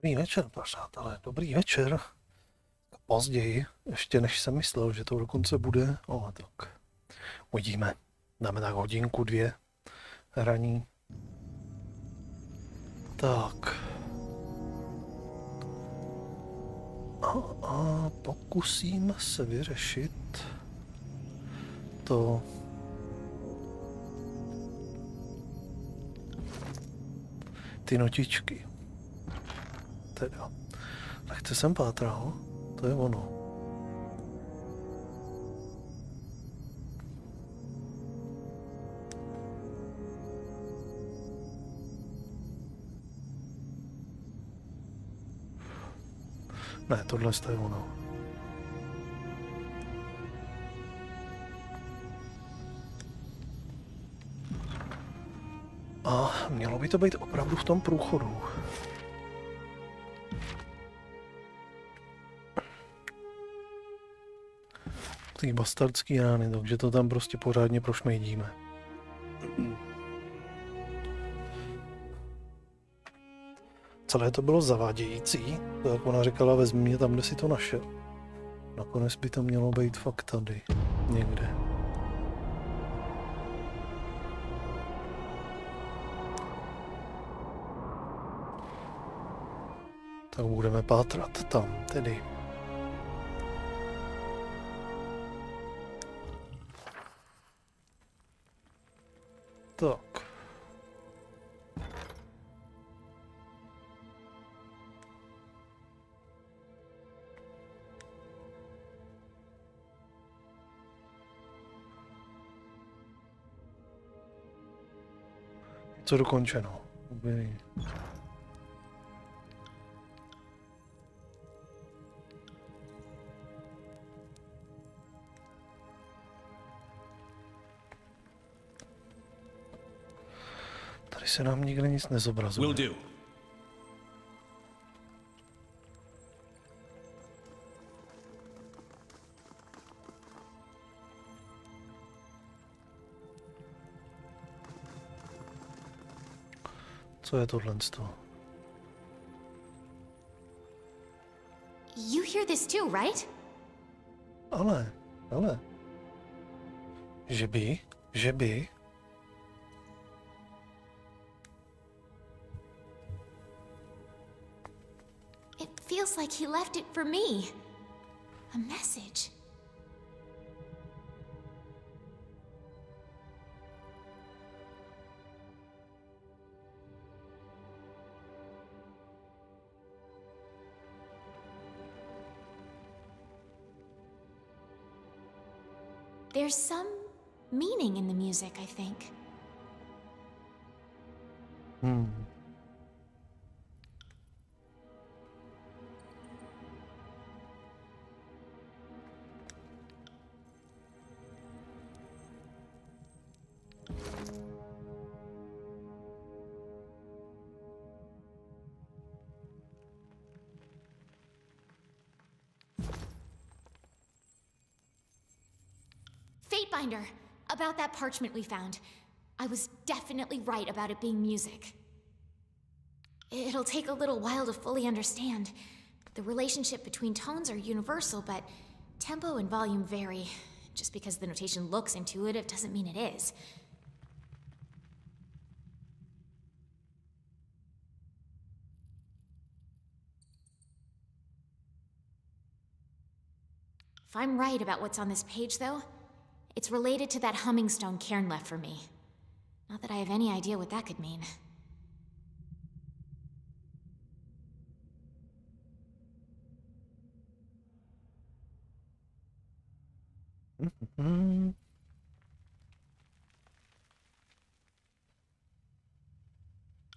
Dobrý večer, přátelé, dobrý večer. Později, ještě než jsem myslel, že to dokonce bude, tak uvidíme. Dáme tak hodinku, 2 hraní. Tak. A pokusím se vyřešit to. Ty notičky. Teda. Lehce jsem pátral, to je ono. Ne, tohle je ono. A mělo by to být opravdu v tom průchodu. Ty bastardský rány, takže to tam prostě pořádně prošmejdíme. Celé to bylo zavádějící, to jak ona říkala, vezmi mě tam, kde si to našel. Nakonec by to mělo být fakt tady, někde. Tak budeme pátrat tam, tedy. Tak. Co dokončeno? Dobrý. Tady se nám nikde nic nezobrazuje. Co je tohle z toho? You hear this too, right? Ale. Že by. It feels like he left it for me. A message. There's some meaning in the music, I think. Binder, about that parchment we found. I was definitely right about it being music. It'll take a little while to fully understand. The relationship between tones are universal, but tempo and volume vary. Just because the notation looks intuitive doesn't mean it is. If I'm right about what's on this page, though, it's related to that humming stone Cairn left for me. Not that I have any idea what that could mean.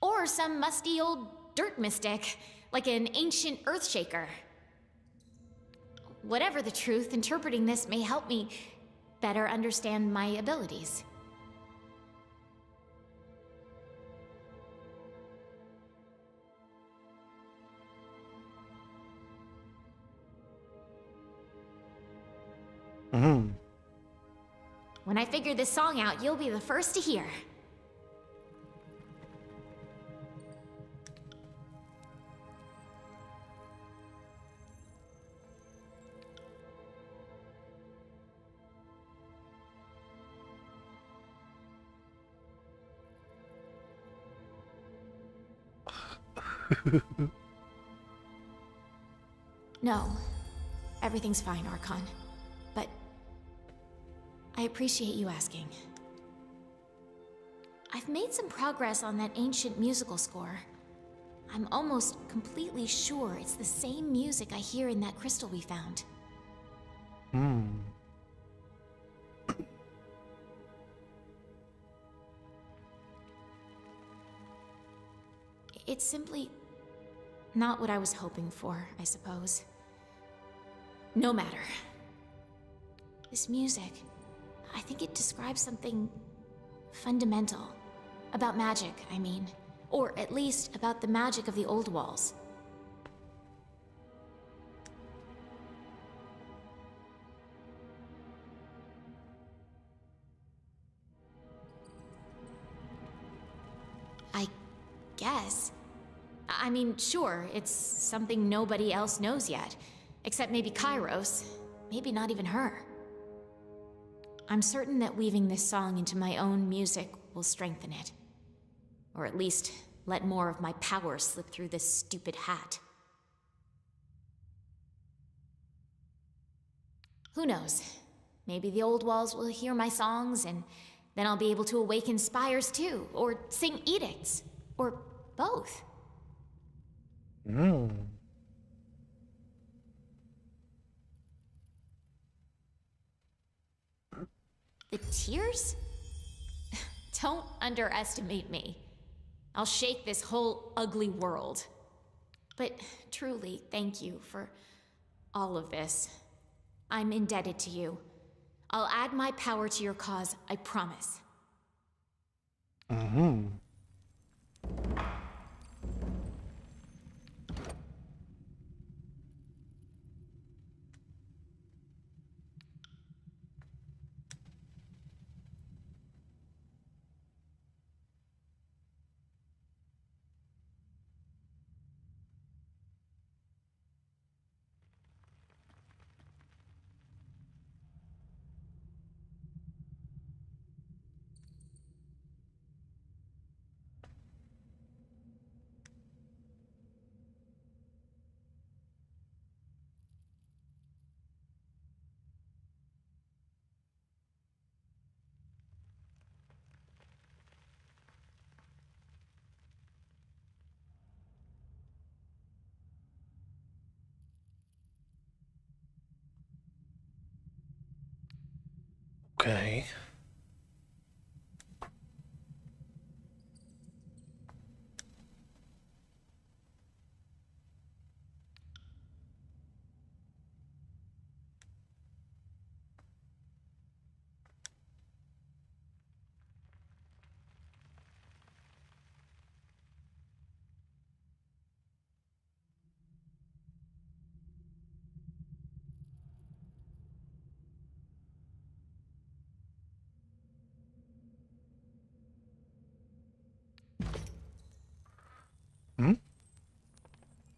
Or some musty old dirt mystic, like an ancient earthshaker. Whatever the truth, interpreting this may help me better understand my abilities. When I figure this song out, you'll be the first to hear. No, everything's fine, Archon. But I appreciate you asking. I've made some progress on that ancient musical score. I'm almost completely sure it's the same music I hear in that crystal we found. It's simply not what I was hoping for, I suppose. No matter. This music, I think it describes something fundamental. About magic, I mean. Or at least about the magic of the old walls. I guess. I mean, sure, it's something nobody else knows yet. Except maybe Kairos. Maybe not even her. I'm certain that weaving this song into my own music will strengthen it. Or at least, let more of my power slip through this stupid hat. Who knows? Maybe the old walls will hear my songs, and then I'll be able to awaken spires too, or sing edicts, or both. The tears? Don't underestimate me. I'll shake this whole ugly world. But truly, thank you for all of this. I'm indebted to you. I'll add my power to your cause, I promise. Okay.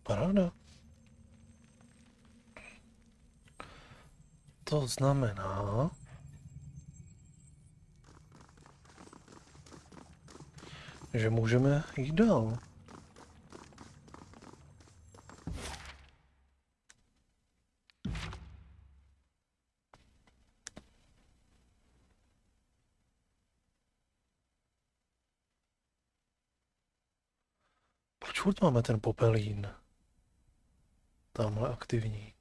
Paráda. To znamená, že můžeme jít dál. Proč furt máme ten popelín? Tamhle aktivní.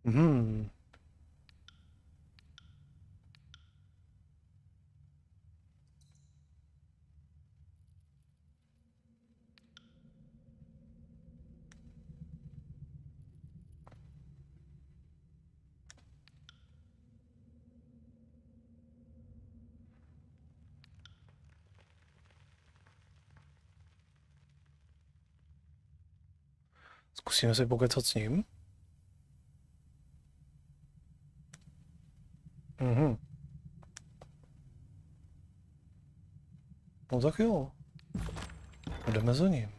Hmm. Zkusíme si pokecat s ním. Mhm. No tak jo. Jdeme za ním.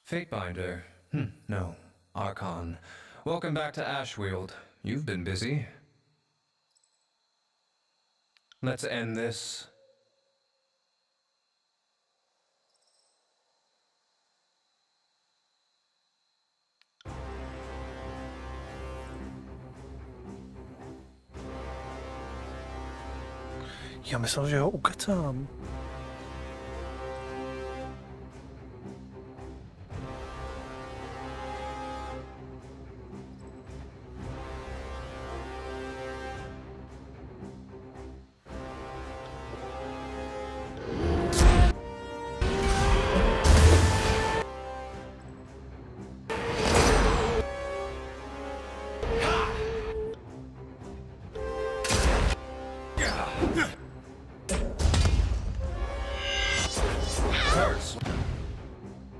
Fatebinder. No. Archon. Welcome back to Ashweald. You've been busy. Let's end this. Já myslel, že ho ukecám.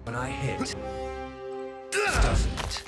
When I hit, doesn't.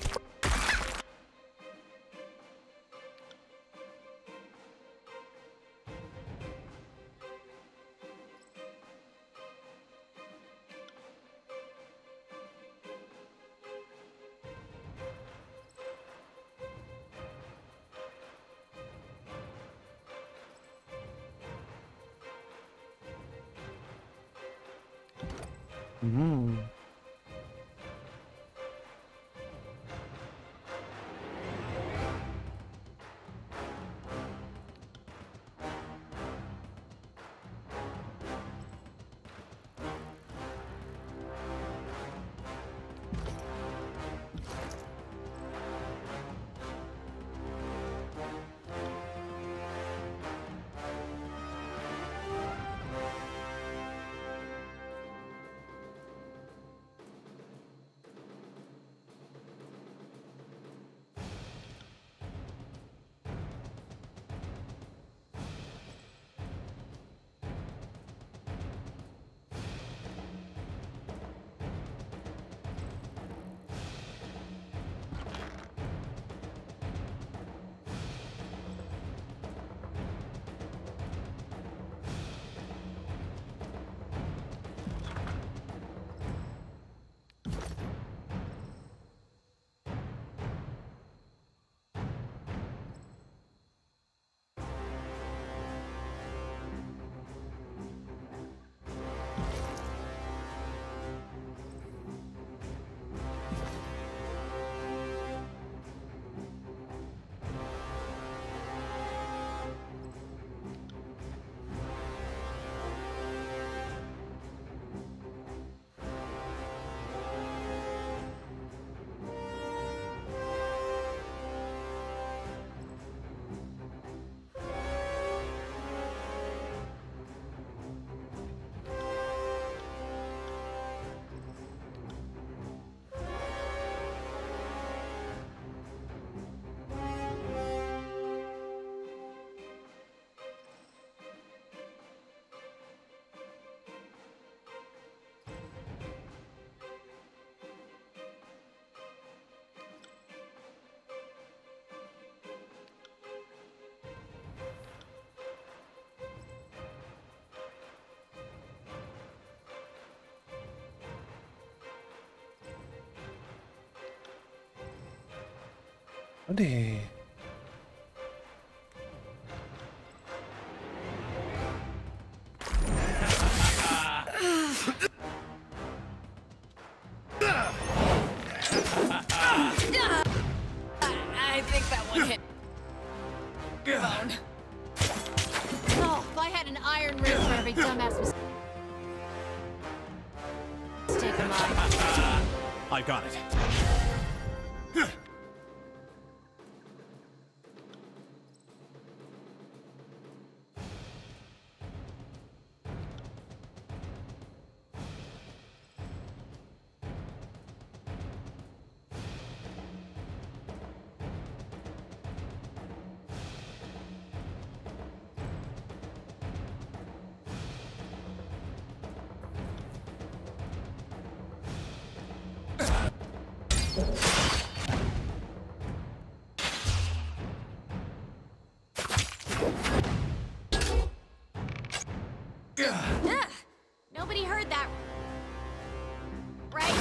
Tady. I think that one hit bone. Oh, if I had an iron ring for every dumbass mistake of mine. I got it. Nobody heard that, right?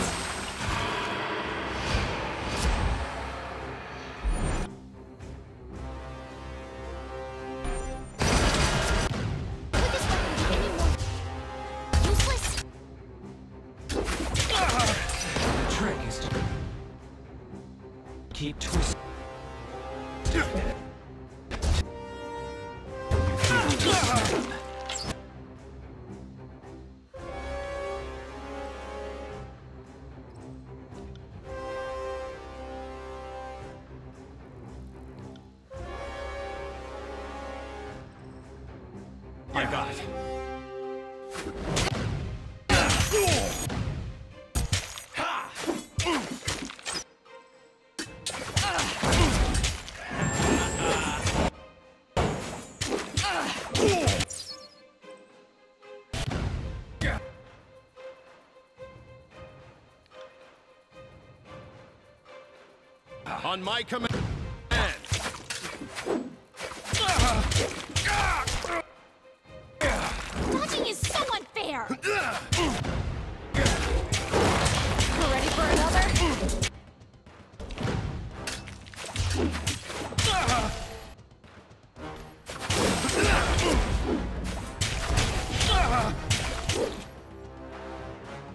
Could this weapon be any more useless? The trick is to keep twisting. I got it. On my command. Dodging is so unfair! We're ready for another?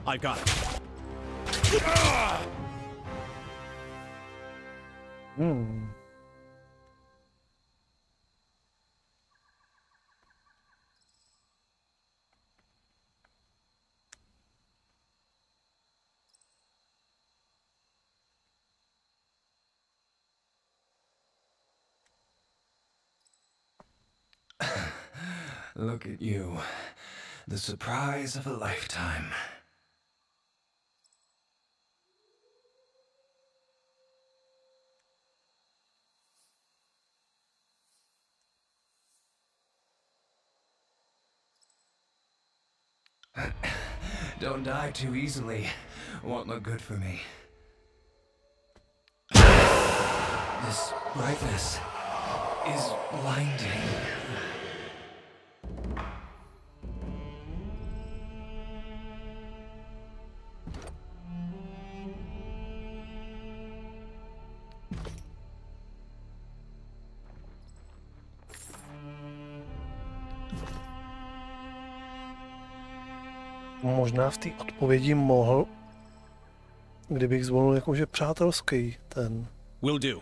I got it. Look at you. The surprise of a lifetime. Don't die too easily. Won't look good for me. This brightness is blinding. Možná v té odpovědi mohl, kdybych zvolil jakože přátelský ten. Will do.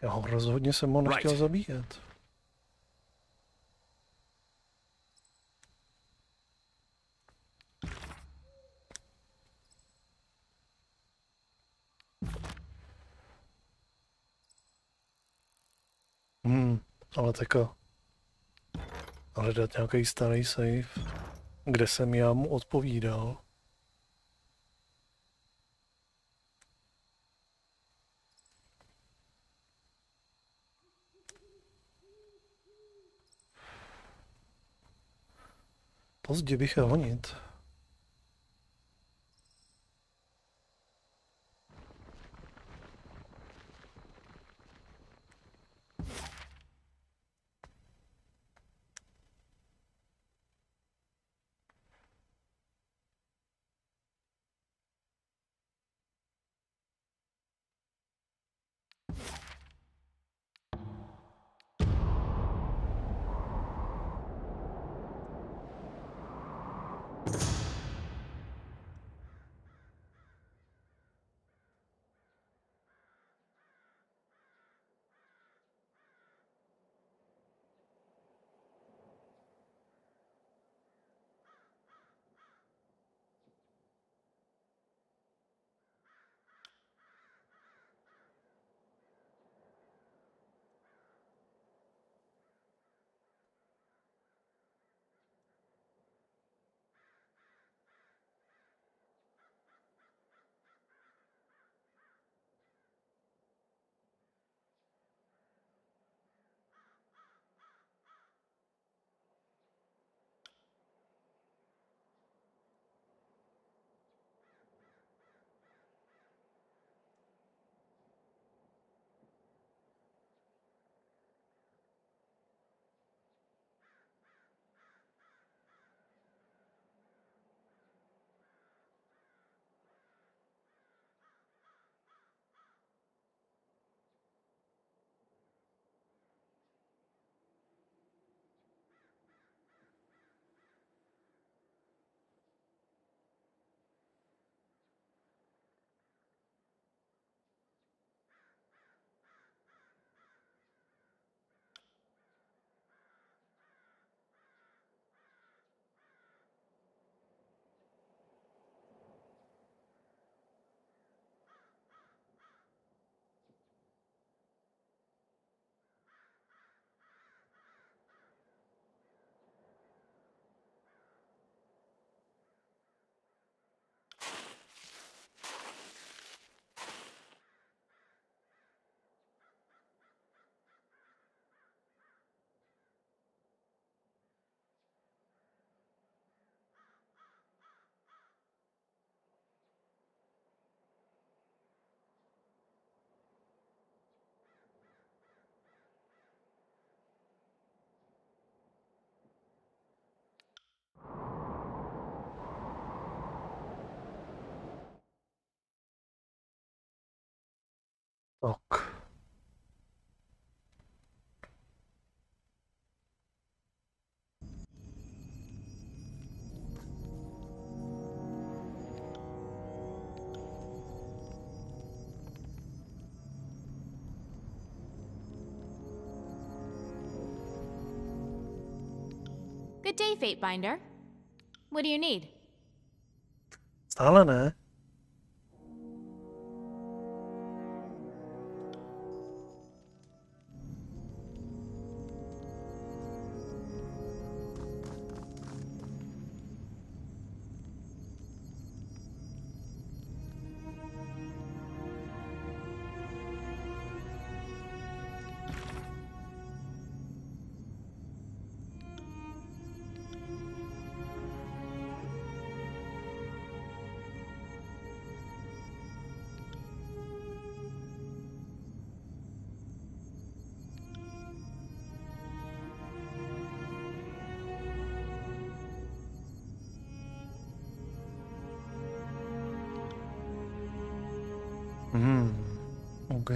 Já ho rozhodně jsem ho nechtěl zabíjet. Ale teďka hledat nějaký starý save, kde jsem já mu odpovídal. Pozdě bych je honit. Tak. Good day, Fatebinder. What do you need? Stále ne. OK.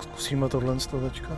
Zkusíme tohle teďka.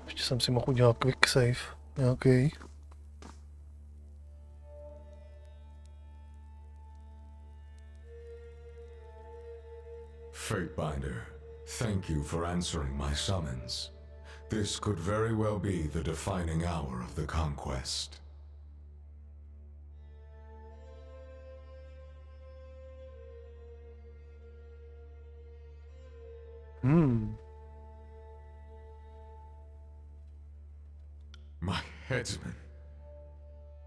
Ještě jsem si mohl udělat quick save nějaký. Fatebinder, thank you for answering my summons. This could very well be the defining hour of the conquest. My headsman.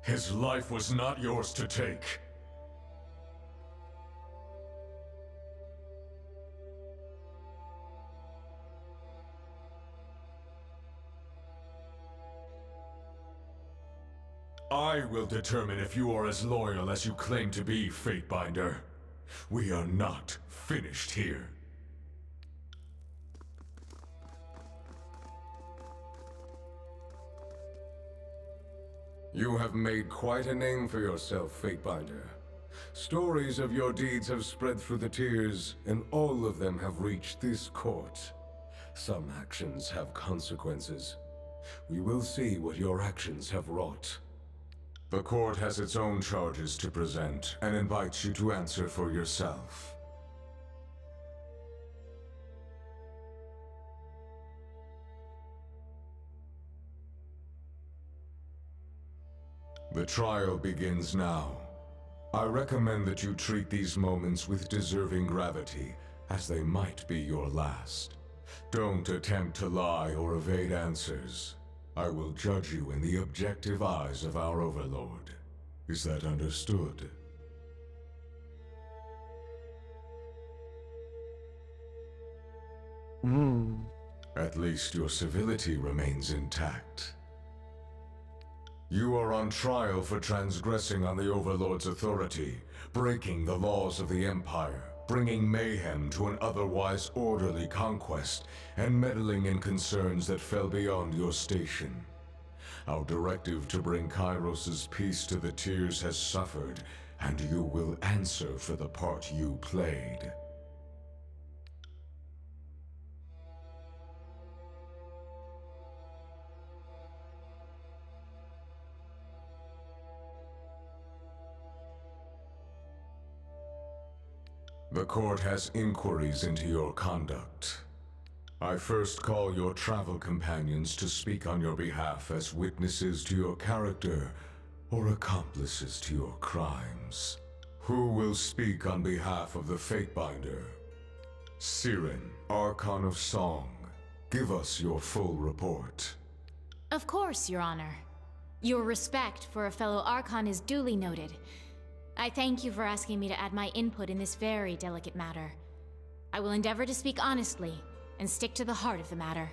His life was not yours to take. I will determine if you are as loyal as you claim to be, Fatebinder. We are not finished here. You have made quite a name for yourself, Fatebinder. Stories of your deeds have spread through the tiers, and all of them have reached this court. Some actions have consequences. We will see what your actions have wrought. The court has its own charges to present, and invites you to answer for yourself. The trial begins now. I recommend that you treat these moments with deserving gravity, as they might be your last. Don't attempt to lie or evade answers. I will judge you in the objective eyes of our overlord. Is that understood? At least your civility remains intact. You are on trial for transgressing on the Overlord's authority, breaking the laws of the Empire, bringing mayhem to an otherwise orderly conquest, and meddling in concerns that fell beyond your station. Our directive to bring Kairos's peace to the tiers has suffered, and you will answer for the part you played. The court has inquiries into your conduct. I first call your travel companions to speak on your behalf as witnesses to your character or accomplices to your crimes. Who will speak on behalf of the Fatebinder? Siren, Archon of Song, give us your full report. Of course, Your Honor. Your respect for a fellow Archon is duly noted. I thank you for asking me to add my input in this very delicate matter. I will endeavor to speak honestly and stick to the heart of the matter.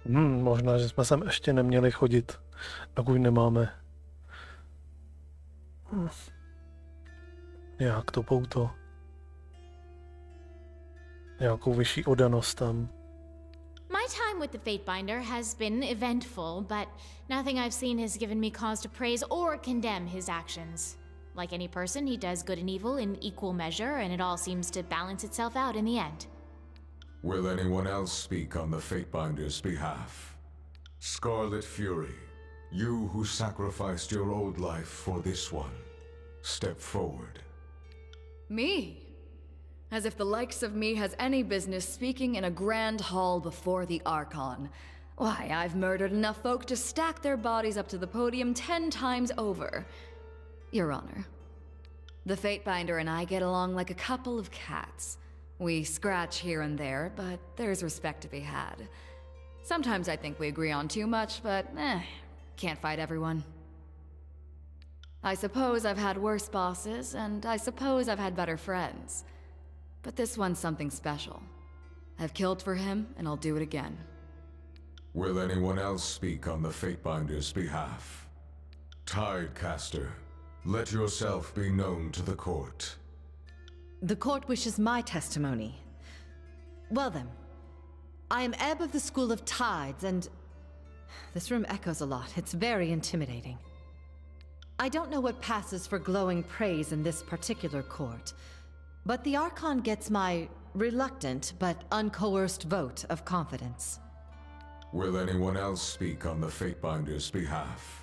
Možná, že jsme sem ještě neměli chodit, dokud nemáme nějak to pouto. Nějakou vyšší odanost tam. My time with the Fatebinder has been eventful, but nothing I've seen has given me cause to praise or condemn his actions. Like any person, he does good and evil in equal measure, and it all seems to balance itself out in the end. Will anyone else speak on the Fatebinder's behalf? Scarlet Fury, you who sacrificed your old life for this one, step forward. Me? As if the likes of me has any business speaking in a grand hall before the Archon. Why, I've murdered enough folk to stack their bodies up to the podium 10 times over. Your Honor, the Fatebinder and I get along like a couple of cats. We scratch here and there, but there's respect to be had. Sometimes I think we agree on too much, but can't fight everyone. I suppose I've had worse bosses, and I suppose I've had better friends. But this one's something special. I've killed for him, and I'll do it again. Will anyone else speak on the Fatebinder's behalf? Tidecaster, let yourself be known to the court. The court wishes my testimony. Well then, I am Ebb of the School of Tides, and this room echoes a lot. It's very intimidating. I don't know what passes for glowing praise in this particular court, but the Archon gets my reluctant but uncoerced vote of confidence. Will anyone else speak on the Fatebinder's behalf?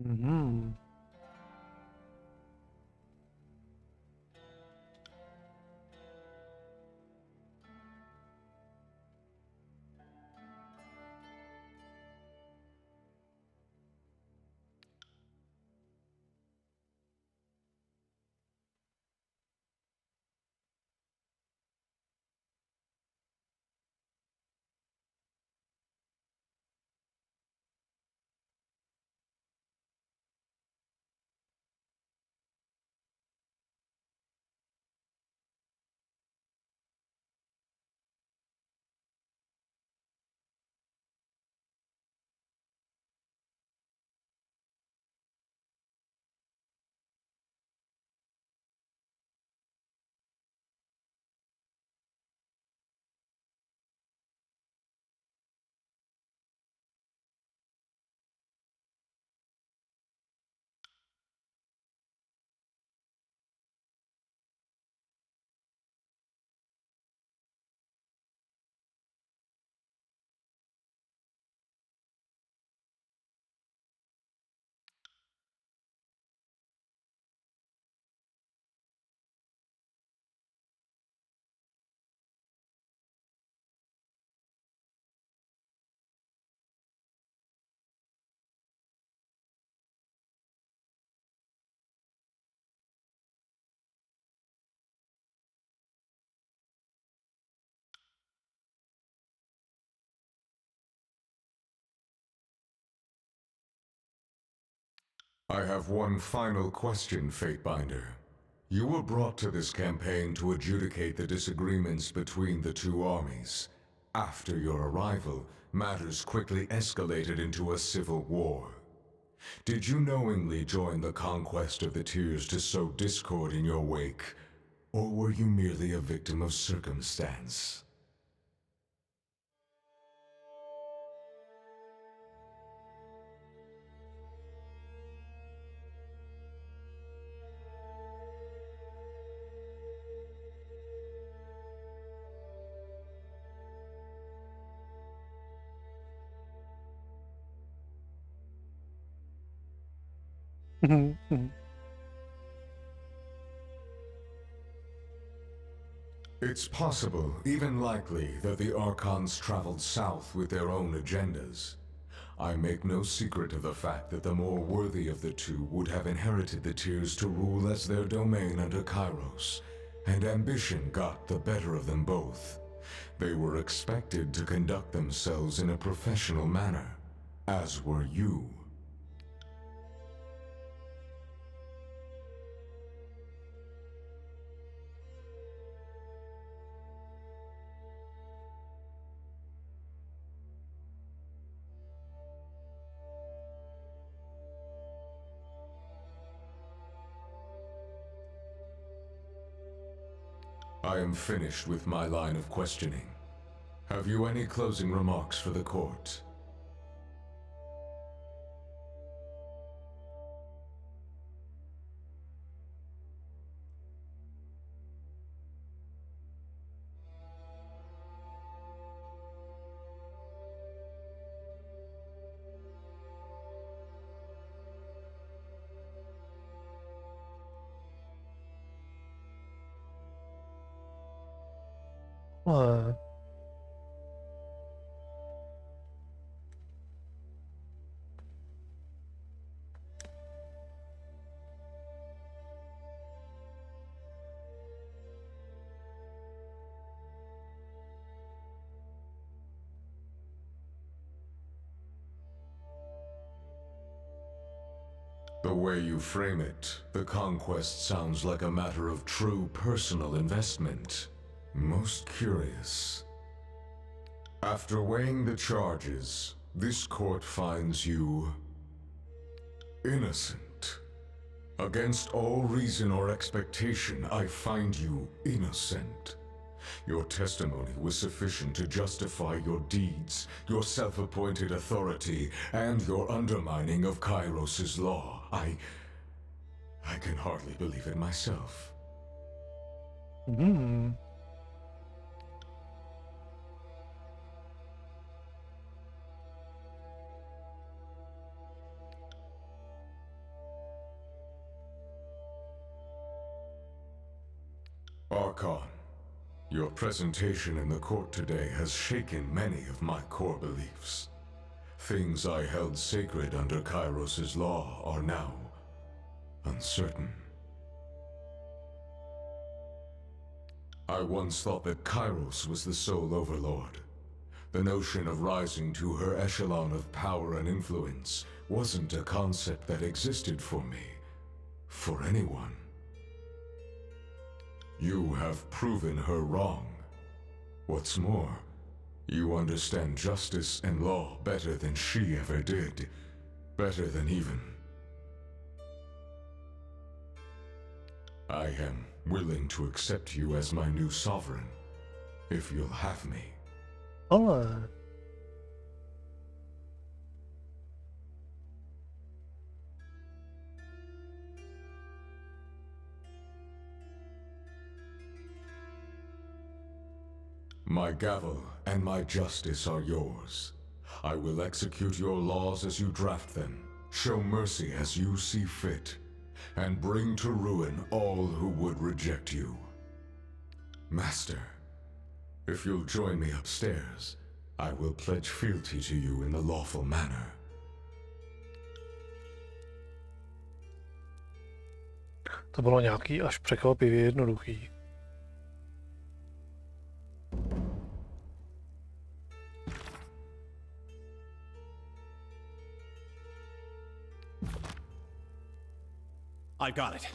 Mhm. I have one final question, Fatebinder. You were brought to this campaign to adjudicate the disagreements between the two armies. After your arrival, matters quickly escalated into a civil war. Did you knowingly join the conquest of the Tears to sow discord in your wake, or were you merely a victim of circumstance? It's possible, even likely, that the Archons traveled south with their own agendas. I make no secret of the fact that the more worthy of the two would have inherited the Tears to rule as their domain under Kairos, and ambition got the better of them both. They were expected to conduct themselves in a professional manner, as were you. I am finished with my line of questioning. Have you any closing remarks for the court? What? The way you frame it, the conquest sounds like a matter of true personal investment. Most curious. After weighing the charges, this court finds you innocent. Against all reason or expectation, I find you innocent. Your testimony was sufficient to justify your deeds, your self-appointed authority, and your undermining of Kairos' law. I can hardly believe it myself. Archon, your presentation in the court today has shaken many of my core beliefs. Things I held sacred under Kairos' law are now uncertain. I once thought that Kairos was the sole overlord. The notion of rising to her echelon of power and influence wasn't a concept that existed for me, for anyone. You have proven her wrong. What's more, you understand justice and law better than she ever did. Better than even. I am willing to accept you as my new sovereign, if you'll have me. Ale... My gavel and my justice are yours. I will execute your laws as you draft them, show mercy as you see fit, and bring to ruin all who would reject you. Master, if you'll join me upstairs, I will pledge fealty to you in the lawful manner. To bylo nějaký až překvapivě jednoduchý. I got it.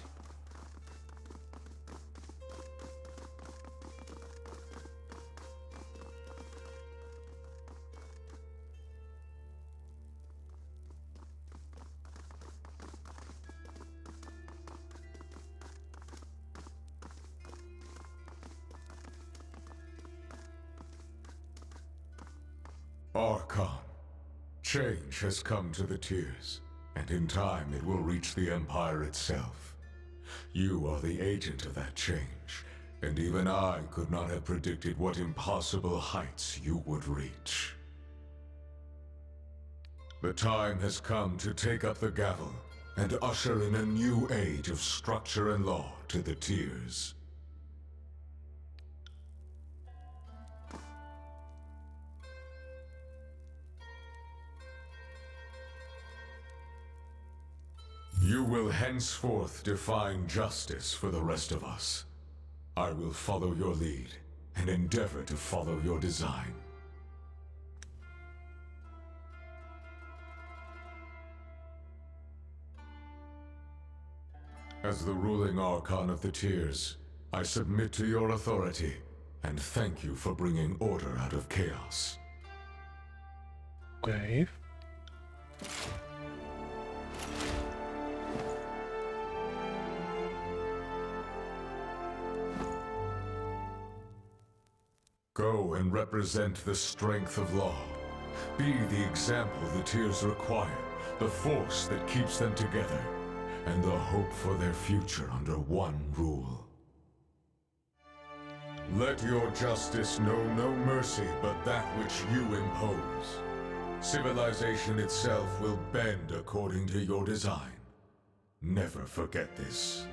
Archon, change has come to the Tiers, and in time it will reach the Empire itself. You are the agent of that change, and even I could not have predicted what impossible heights you would reach. The time has come to take up the gavel and usher in a new age of structure and law to the Tiers. You will henceforth define justice for the rest of us. I will follow your lead and endeavor to follow your design. As the ruling Archon of the Tiers, I submit to your authority and thank you for bringing order out of chaos. Okay. Go and represent the strength of law. Be the example the Tiers require, the force that keeps them together, and the hope for their future under one rule. Let your justice know no mercy but that which you impose. Civilization itself will bend according to your design. Never forget this.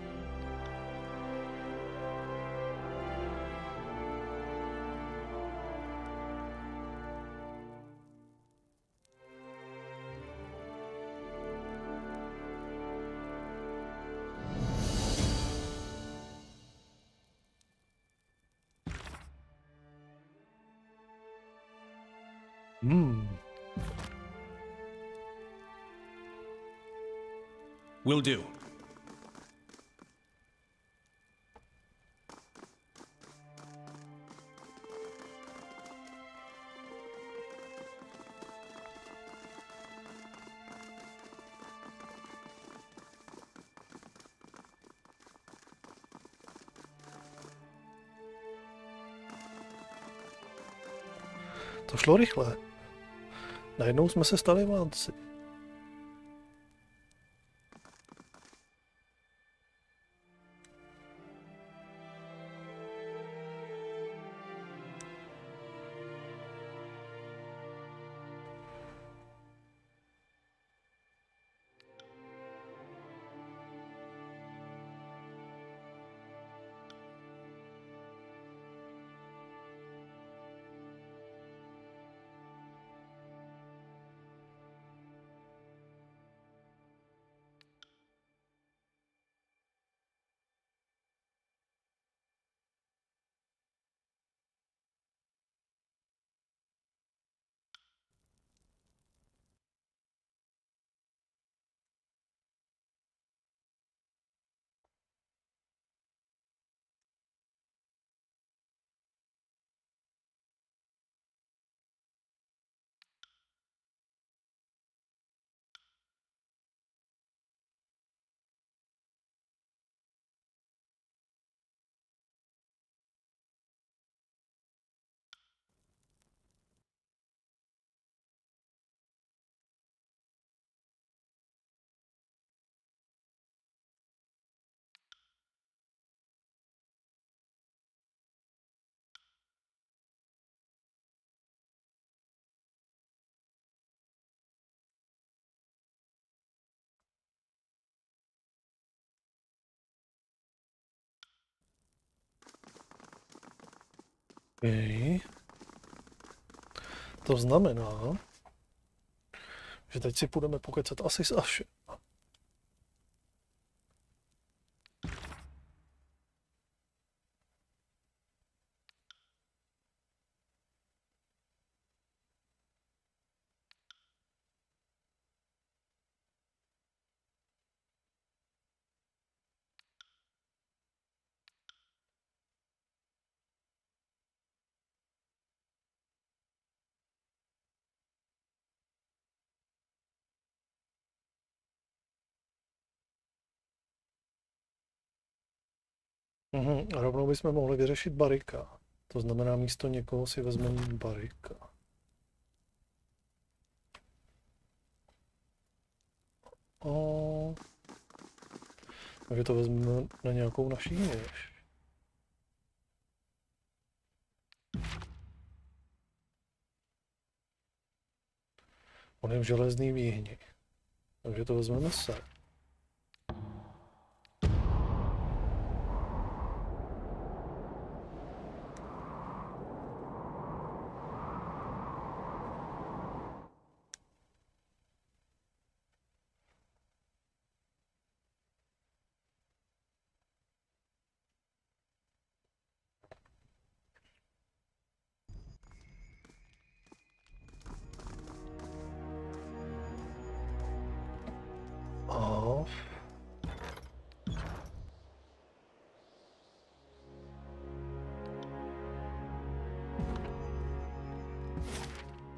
Will do. To šlo rychle. Najednou jsme se stali vládci. Okay. To znamená, že teď si půjdeme pokecat asi s Ashem. A rovnou bychom mohli vyřešit barika. To znamená, místo někoho si vezmeme barika. Takže to vezmeme na nějakou naší věž. On je v železný výhni. Takže to vezmeme se.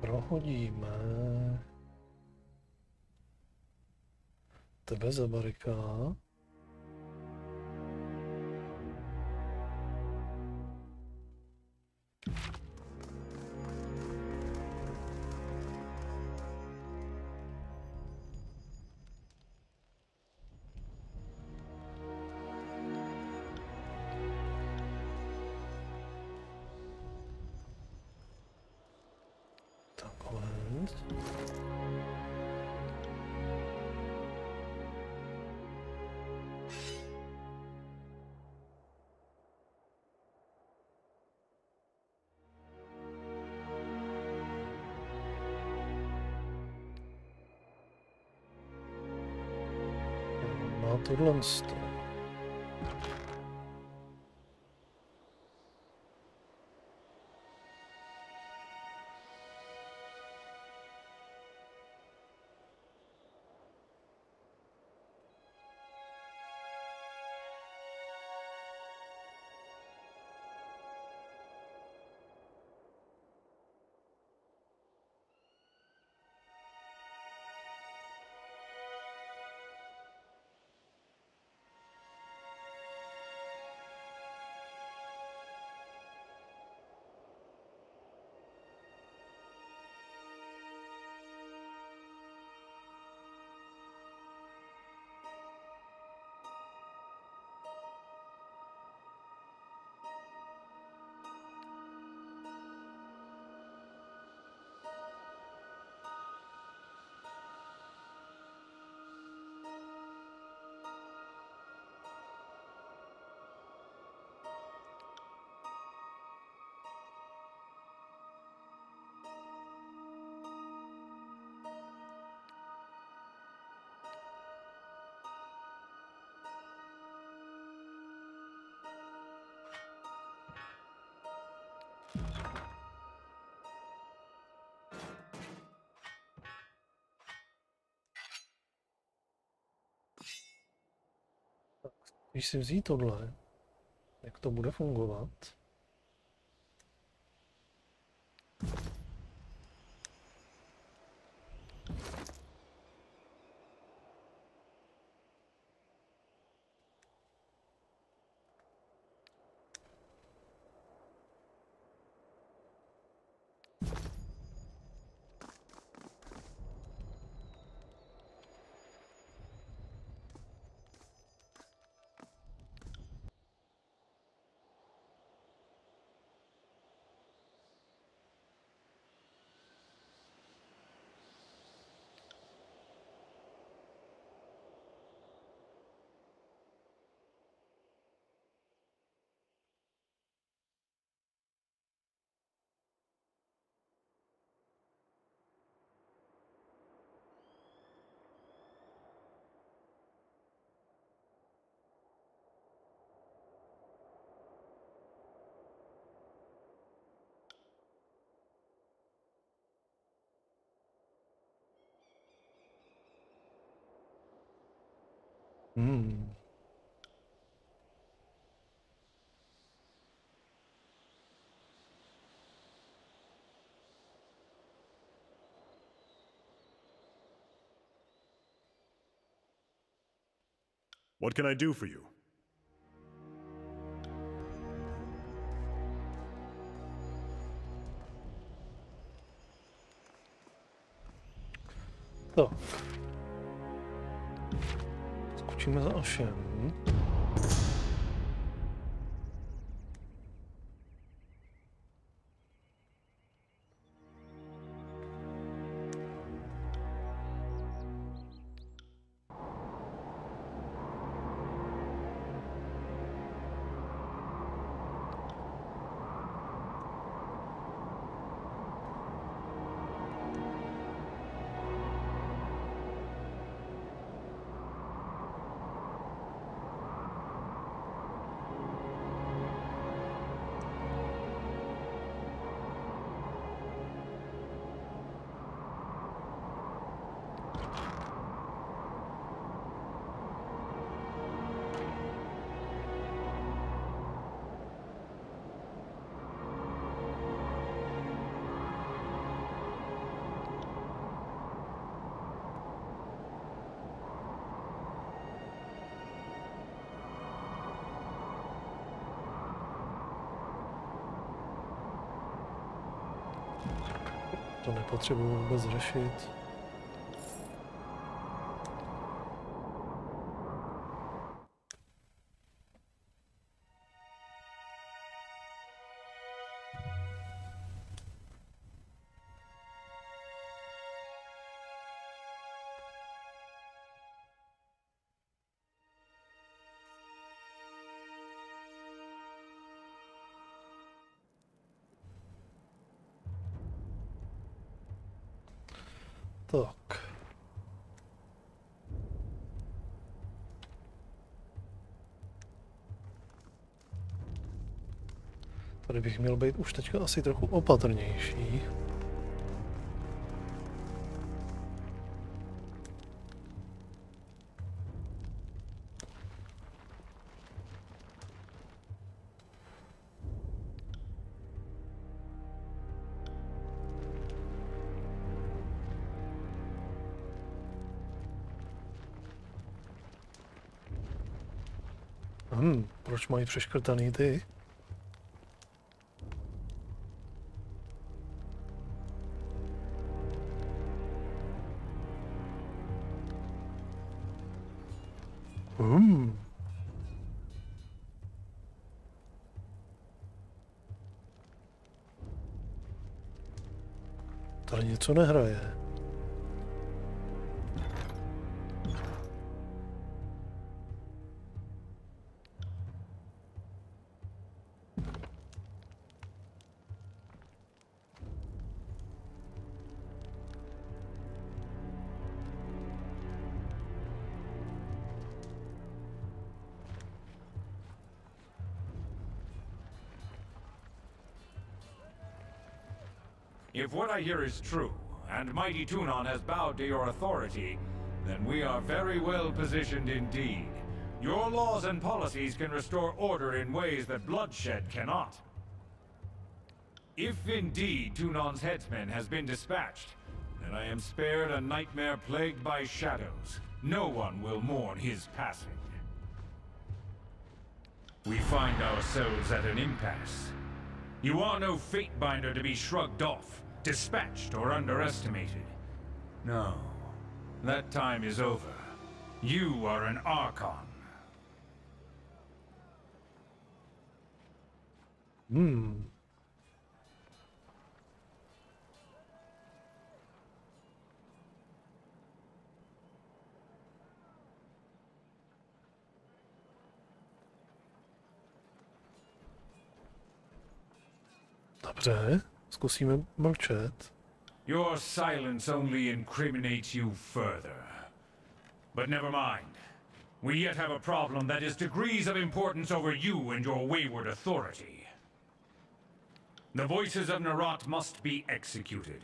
Prohodíme tebe za barika. Tohle stojí. Když si vzít tohle, jak to bude fungovat? What can I do for you? Tak. Skočíme za Ašem. To nepotřebuji vůbec řešit. Tak. Tady bych měl být už teďka asi trochu opatrnější. Proč mají přeškrtaný ty? Tady něco nehraje. If what I hear is true, and mighty Tunon has bowed to your authority, then we are very well positioned indeed. Your laws and policies can restore order in ways that bloodshed cannot. If indeed Tunon's headsman has been dispatched, then I am spared a nightmare plagued by shadows. No one will mourn his passing. We find ourselves at an impasse. You are no Fatebinder to be shrugged off, dispatched, or underestimated. No, that time is over. You are an Archon. Dobře, zkusíme mlčet. Your silence only incriminates you further. But never mind. We yet have a problem that is degrees of importance over you and your wayward authority. The voices of Nerat must be executed.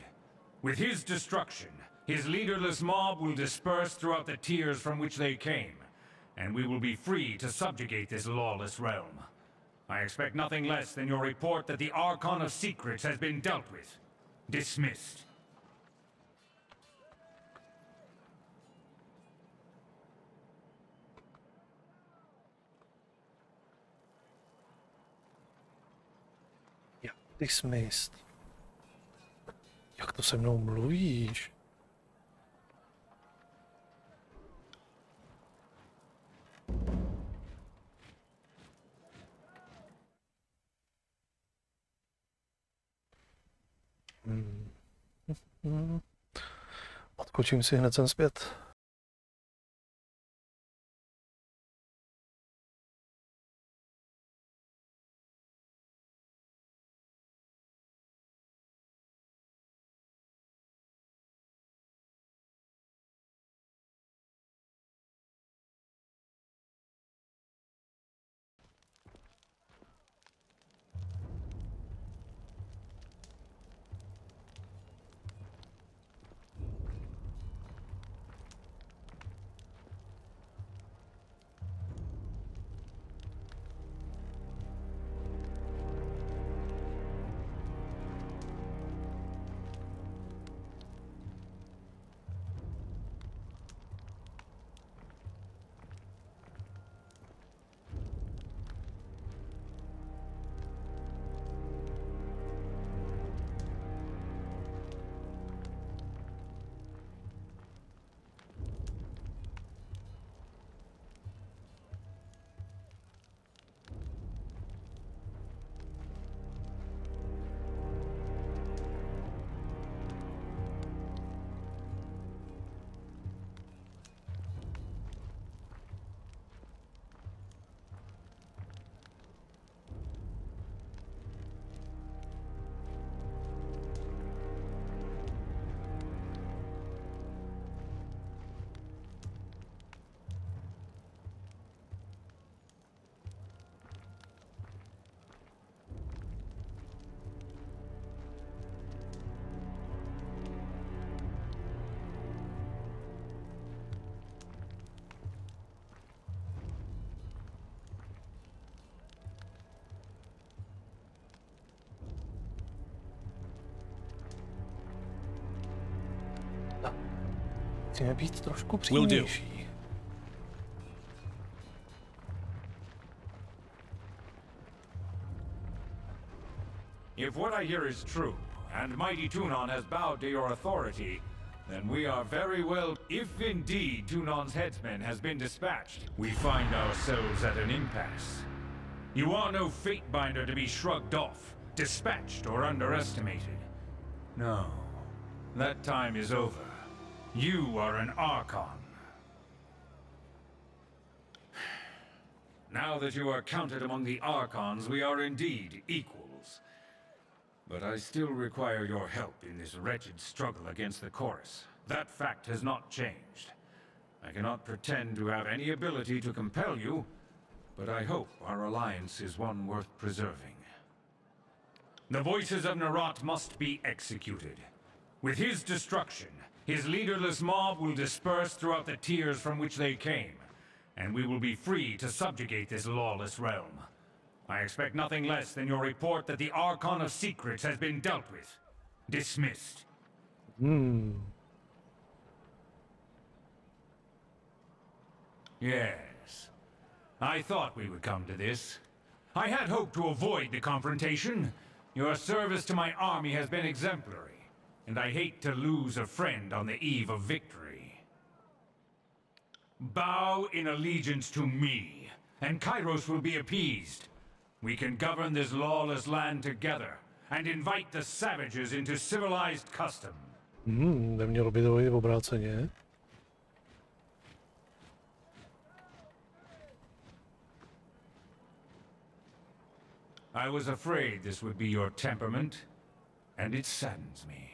With his destruction, his leaderless mob will disperse throughout the tiers from which they came, and we will be free to subjugate this lawless realm. I expect nothing less than your report that the Archon of Secrets has been dealt with. Dismissed. Dismissed. Jak to se mnou mluvíš? Odkočím si hned sem zpět. Musíme být trošku přímější. If what I hear is true, and mighty Tunon has bowed to your authority, then we are very well... If indeed Tunon's headsman has been dispatched, we find ourselves at an impasse. You are no Fatebinder to be shrugged off, dispatched, or underestimated. No, that time is over. You are an Archon. Now that you are counted among the Archons, we are indeed equals. But I still require your help in this wretched struggle against the Chorus. That fact has not changed. I cannot pretend to have any ability to compel you, but I hope our alliance is one worth preserving. The voices of Nerat must be executed. With his destruction, his leaderless mob will disperse throughout the tiers from which they came, and we will be free to subjugate this lawless realm. I expect nothing less than your report that the Archon of Secrets has been dealt with. Dismissed. Yes. I thought we would come to this. I had hoped to avoid the confrontation. Your service to my army has been exemplary. And I hate to lose a friend on the eve of victory. Bow in allegiance to me, and Kairos will be appeased. We can govern this lawless land together, and invite the savages into civilized custom. Nemělo by to jít obráceně. I was afraid this would be your temperament, and it saddens me.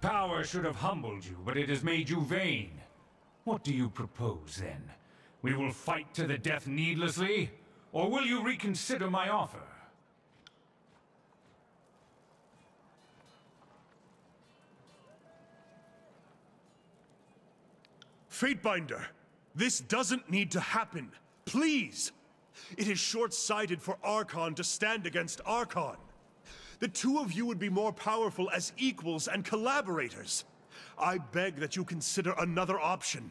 Power should have humbled you, but it has made you vain. What do you propose, then? We will fight to the death needlessly? Or will you reconsider my offer? Fatebinder, this doesn't need to happen. Please! It is short-sighted for Archon to stand against Archon. The two of you would be more powerful as equals and collaborators. I beg that you consider another option.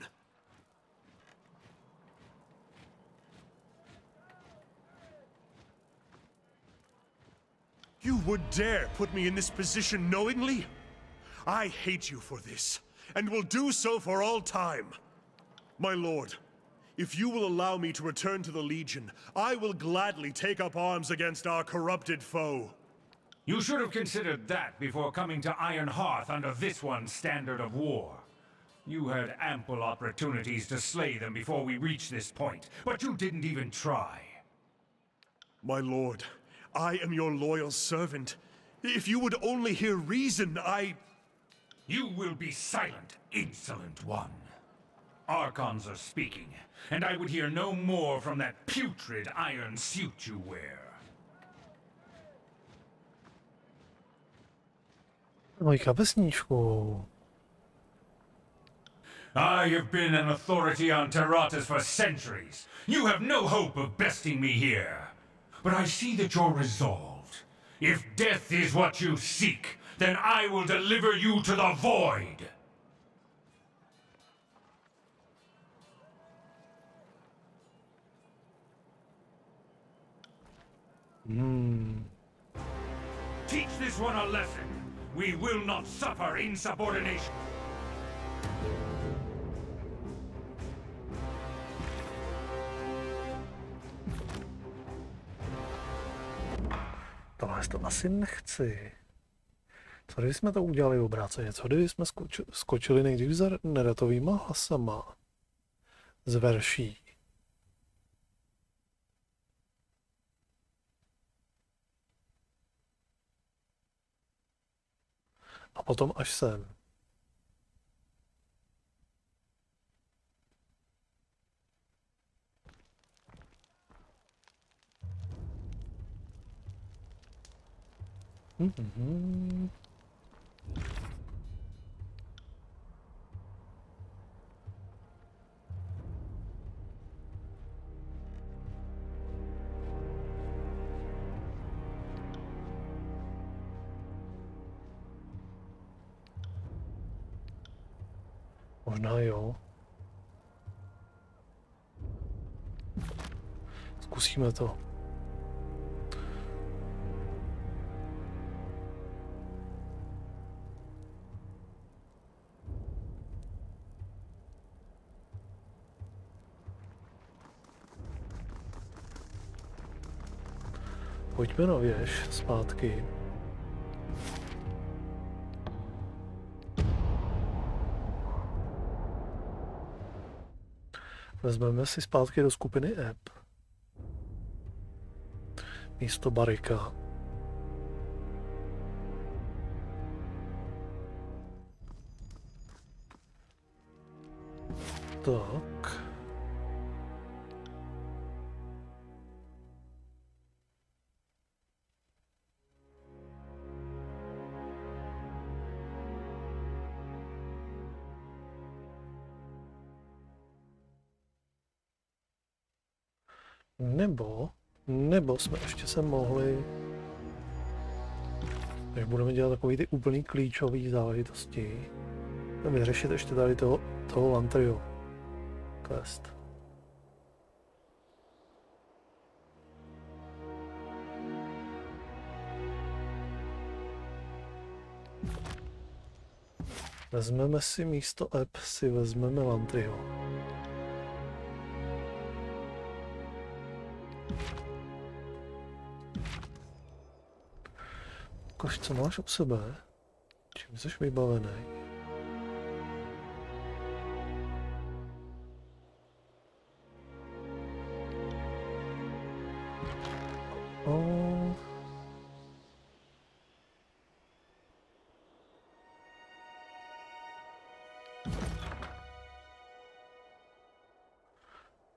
You would dare put me in this position knowingly? I hate you for this, and will do so for all time. My lord, if you will allow me to return to the Legion, I will gladly take up arms against our corrupted foe. You should have considered that before coming to Iron Hearth under this one's standard of war. You had ample opportunities to slay them before we reached this point, but you didn't even try. My lord, I am your loyal servant. If you would only hear reason, You will be silent, insolent one. Archons are speaking, and I would hear no more from that putrid iron suit you wear. Mojí kapesníčku. I have been an authority on Tyranny for centuries. You have no hope of besting me here. But I see that you're resolved. If death is what you seek, then I will deliver you to the void. Teach this one a lesson. We will not suffer insubordination. Tohle to asi nechci. Co kdyby jsme to udělali obráceně? Co kdyby jsme skočili nejdřív za neratovýma hlasama z verší? A potom až sem. Možná jo. Zkusíme to. Pojďme na věž zpátky. Vezmeme si zpátky do skupiny app. Místo barika. Tak. Nebo jsme ještě se mohli, takže budeme dělat takový ty úplný klíčový záležitosti, vyřešit ještě tady toho Lantrio quest. Vezmeme si místo app, vezmeme Lantrio. Kož, co máš u sebe? Čím jsi vybavený?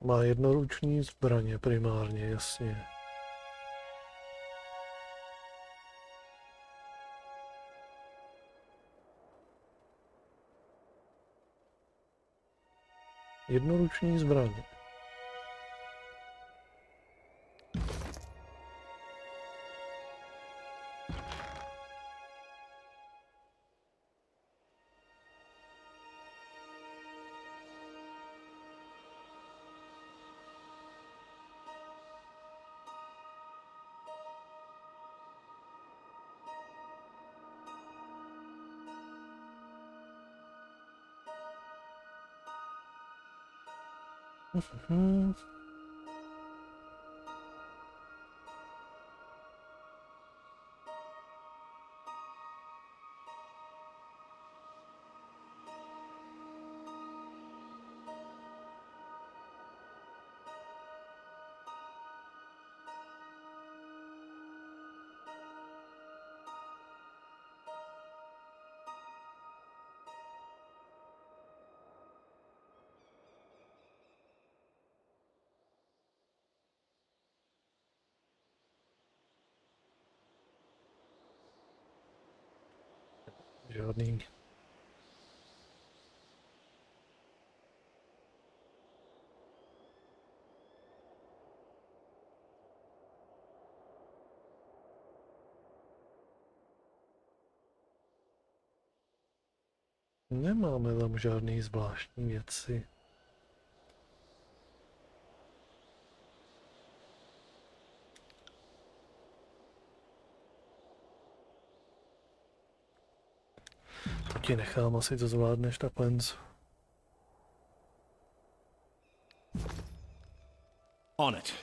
Má jednoruční zbraně primárně, jasně. Jednoruční zbraně. žádný. Nemáme tam žádný zvláštní věci. To ti nechám, asi to zvládneš takhle. On it.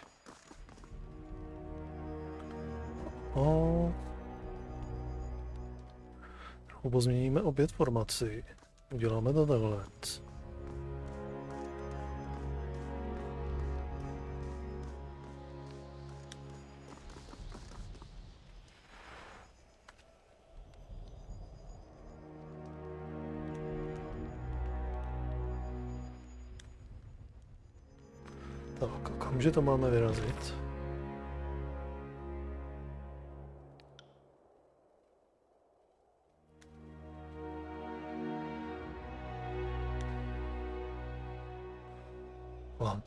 Trochu pozměníme opět formaci. Uděláme to takhle. Tak, okamžitě to máme vyrazit.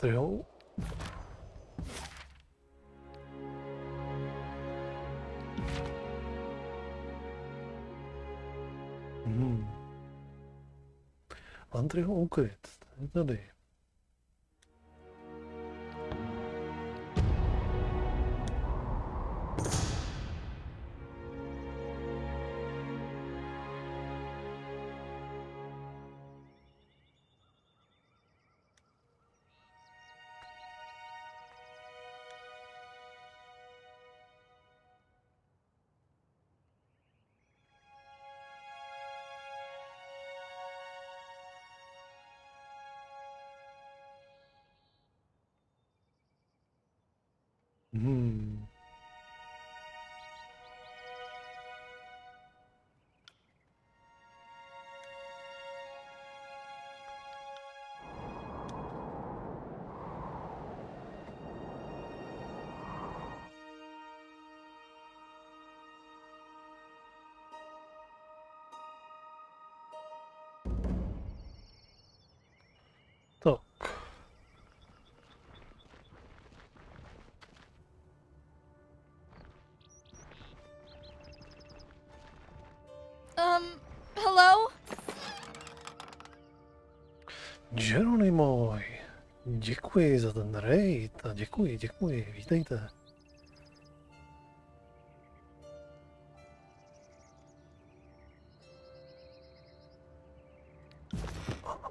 Hrou. Lantryho ukryt. Tady. Tak. Hello? Geronimo, děkuji za ten raid a děkuji, vítejte.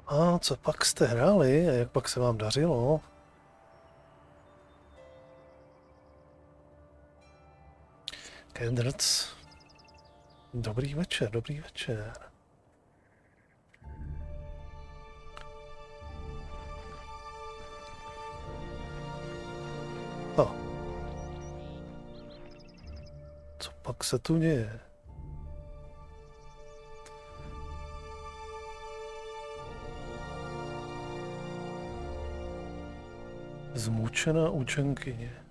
A co pak jste hráli a jak pak se vám dařilo? Kendrc. Dobrý večer, dobrý večer. Co pak se tu děje? Zmučená učenkyně.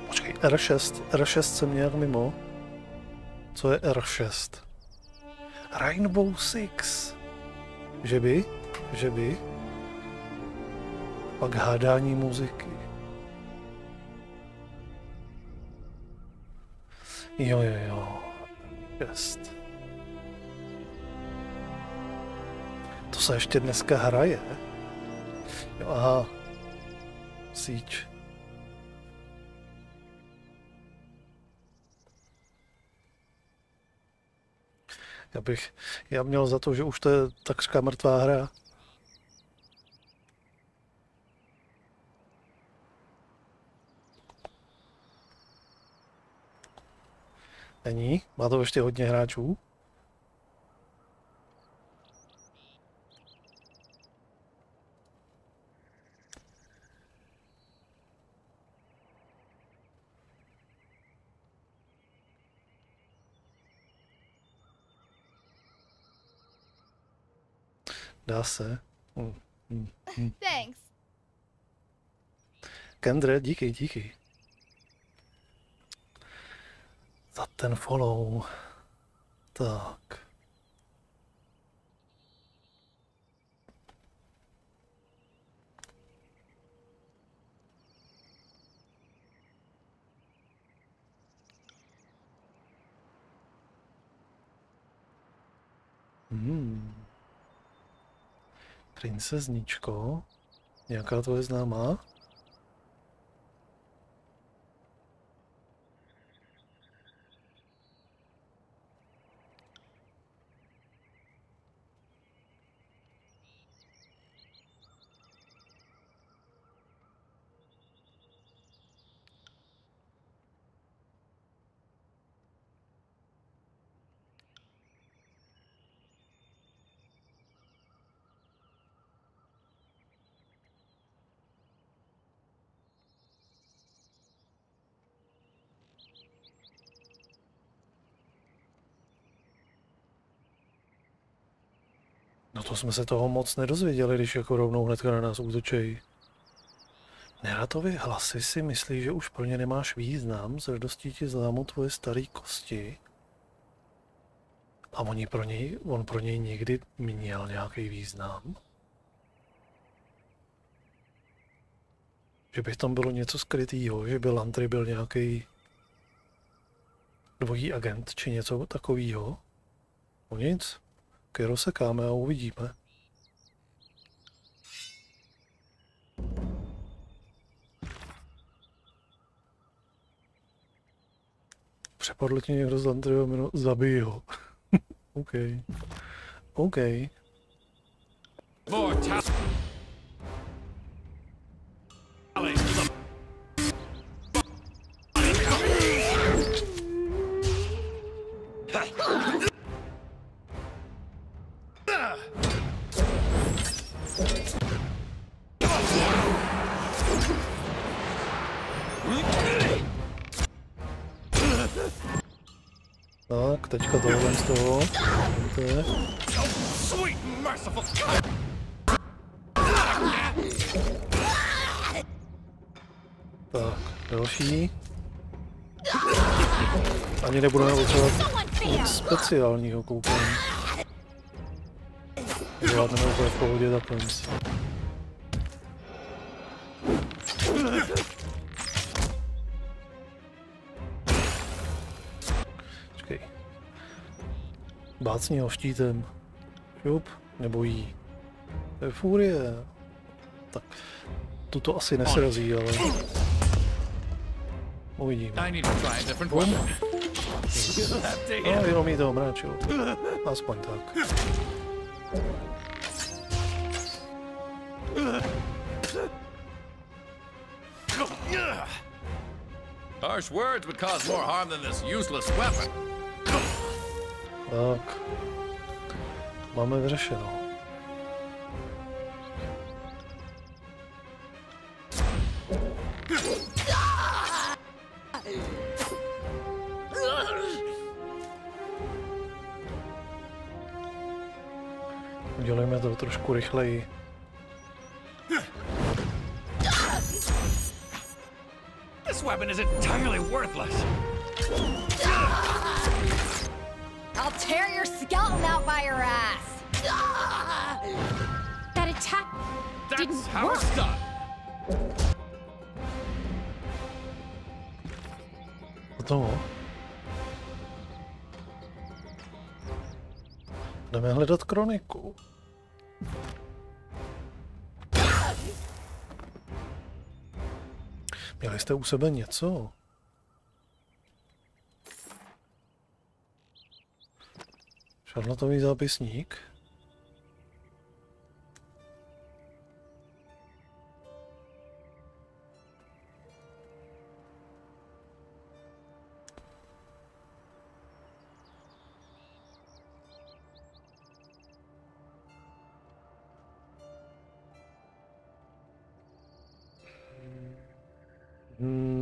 Počkej, R6 jsem nějak mimo. Co je R6? Rainbow Six. Že by? Pak hádání muziky. Jo. 6. To se ještě dneska hraje. Jo, aha. Síč. Já měl za to, že už to je takřka mrtvá hra. Není? Má to ještě hodně hráčů? Dá se. Thanks. Kendre, díky. Za ten follow. Tak. Princezničko, nějaká tvoje známá? No to jsme se toho moc nedozvěděli, když jako rovnou hnedka na nás útočejí. Neratovi hlasy si myslí, že už pro ně nemáš význam, s radostí ti zlámu tvoje staré kosti. A on pro něj někdy měl nějaký význam? Že by tam bylo něco skrytýho, že by Lantry byl nějaký dvojí agent, či něco takového? O nic. Kyro sekáme a uvidíme. Přepadl ti někdo z Lantryho, zabij ho. OK. Tak, teďka tohle z toho. Tak, další. Ani nebudeme potřebovat nic speciálního, koukám. Zvládneme úplně v pohodě takhle. Čekej. Bácni ho štítem. Šup, nebo jí. To je fúrie. Tak, tuto asi nesrazí, ale... Uvidíme. No, jenom jí to omráčil. Aspoň tak. Harsh words would cause more harm than this useless weapon. Tak. Máme vyřešeno. Udělejme to trošku rychleji. This weapon is entirely worthless. I'll tear your skeleton out by your ass. That attack didn't how work. it's done. Hotovo. Jdeme hledat kroniku. Měli jste u sebe něco? Šarlatový zápisník.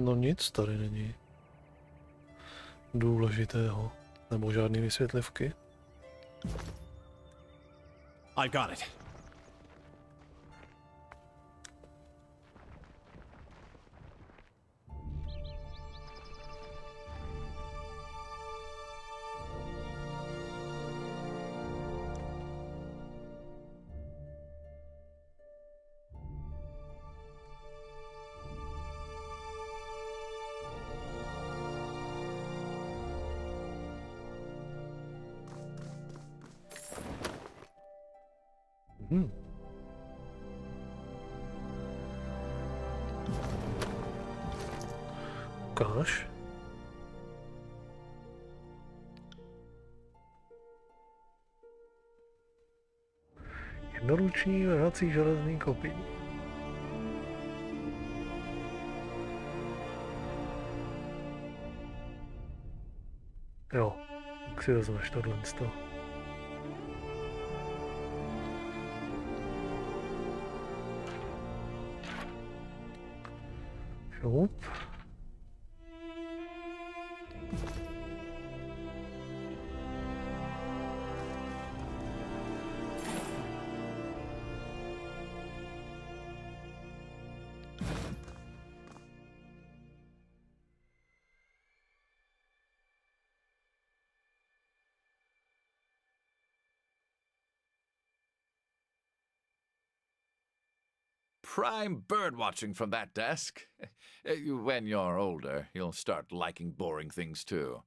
No nic tady není důležitého, nebo žádný vysvětlivky. I got it. Ukáž. Jednoruční vrhací železný kopí. Jo, tak si vezmeš tohle z toho. Šup. Prime bird watching from that desk. When you're older, you'll start liking boring things too.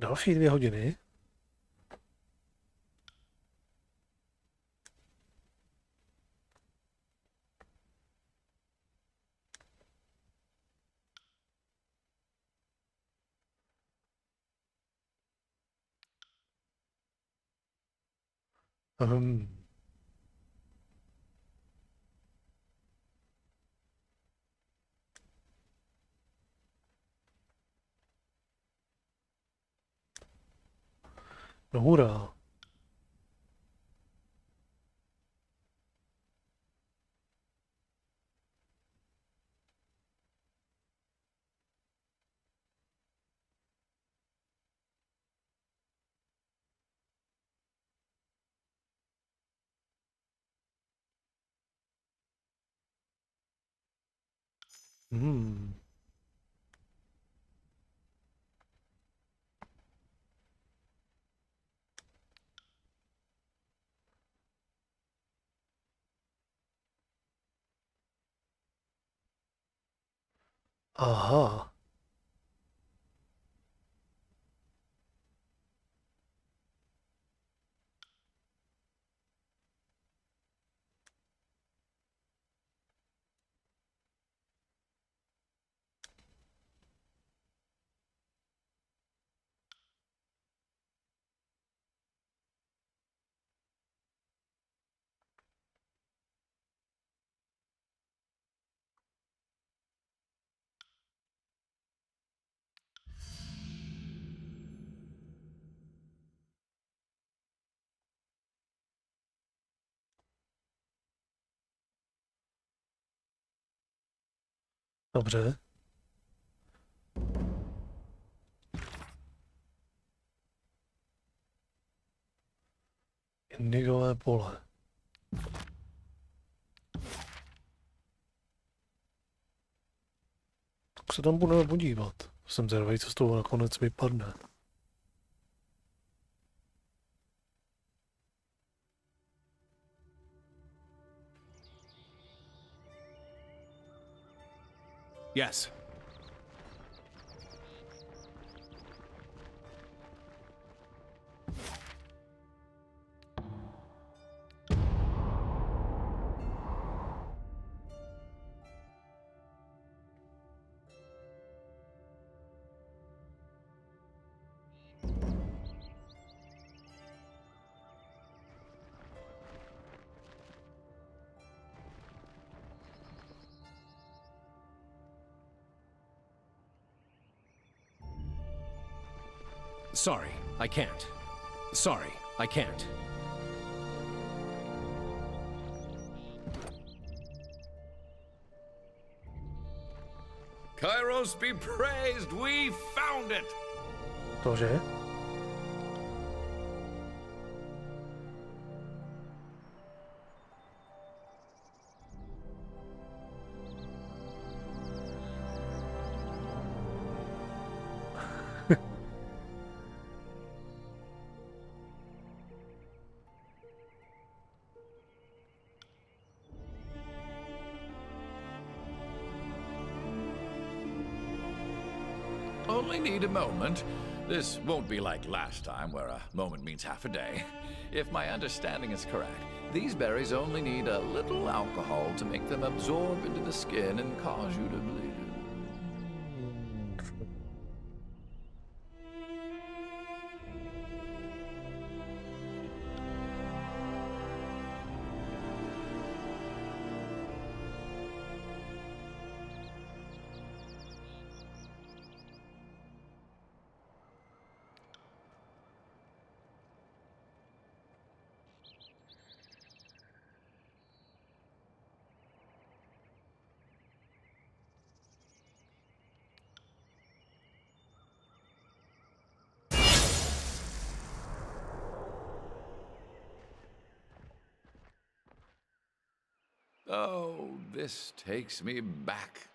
Další 2 hodiny. No hurá. Aha. Dobře. Indigové pole. Tak se tam budeme podívat. Jsem zvědavý, co z toho nakonec vypadne. Yes. Sorry, I can't. Sorry, I can't. Kairos be praised, we found it! Cože? Only need a moment. This won't be like last time, where a moment means half a day. If my understanding is correct, these berries only need a little alcohol to make them absorb into the skin and cause you to bleed. Oh, this takes me back.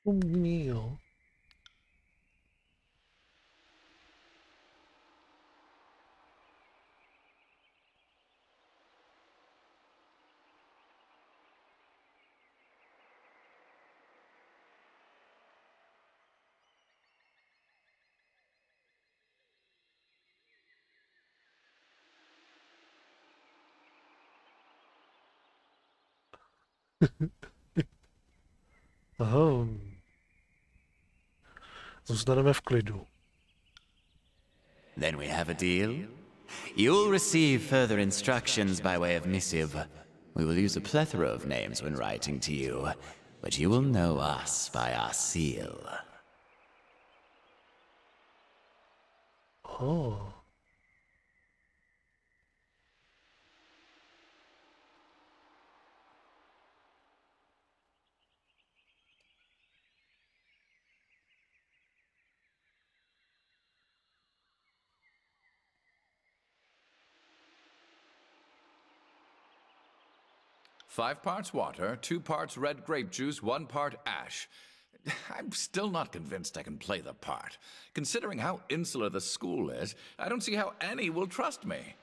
Mío. Aha. Zůstaneme v klidu. Then we have a deal. You'll receive further instructions by way of missive. We will use a plethora of names when writing to you, but you will know us by our seal. Oh. Five parts water, 2 parts red grape juice, 1 part ash. I'm still not convinced I can play the part. Considering how insular the school is, I don't see how any will trust me.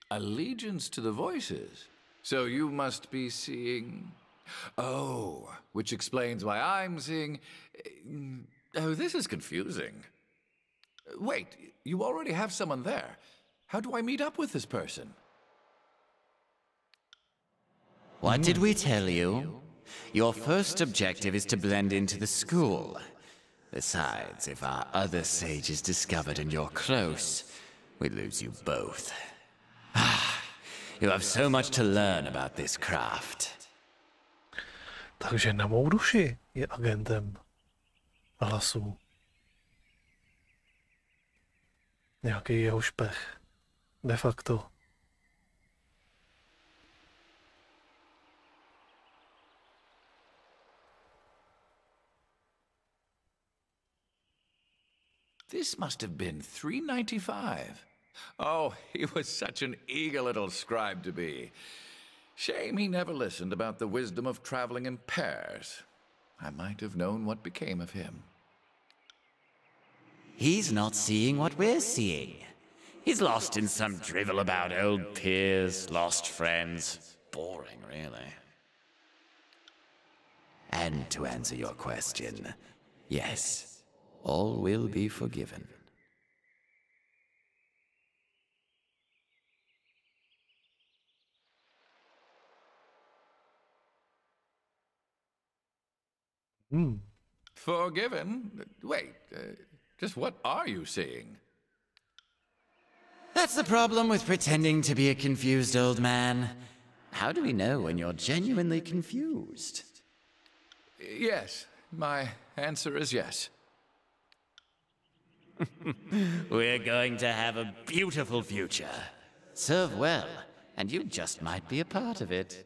Allegiance to the voices. So you must be seeing... Oh, which explains why I'm seeing... Oh, this is confusing. Wait, you already have someone there. How do I meet up with this person? What did we tell you? Your first objective is to blend into the school. Besides, if our other sage is discovered and you're close, we lose you both. You have so much to learn about this craft. Takže na mou duši je agentem hlasu. Nějaký jeho špech. De facto. This must have been 395. Oh, he was such an eager little scribe to be. Shame he never listened about the wisdom of traveling in pairs. I might have known what became of him. He's not seeing what we're seeing. He's lost in some drivel about old peers, lost friends. Boring, really. And to answer your question, yes, all will be forgiven. Forgiven? Wait, just what are you seeing? That's the problem with pretending to be a confused old man. How do we know when you're genuinely confused? Yes, my answer is yes. We're going to have a beautiful future. Serve well, and you just might be a part of it.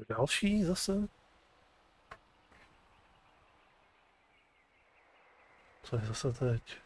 Další zase? Co je zase teď?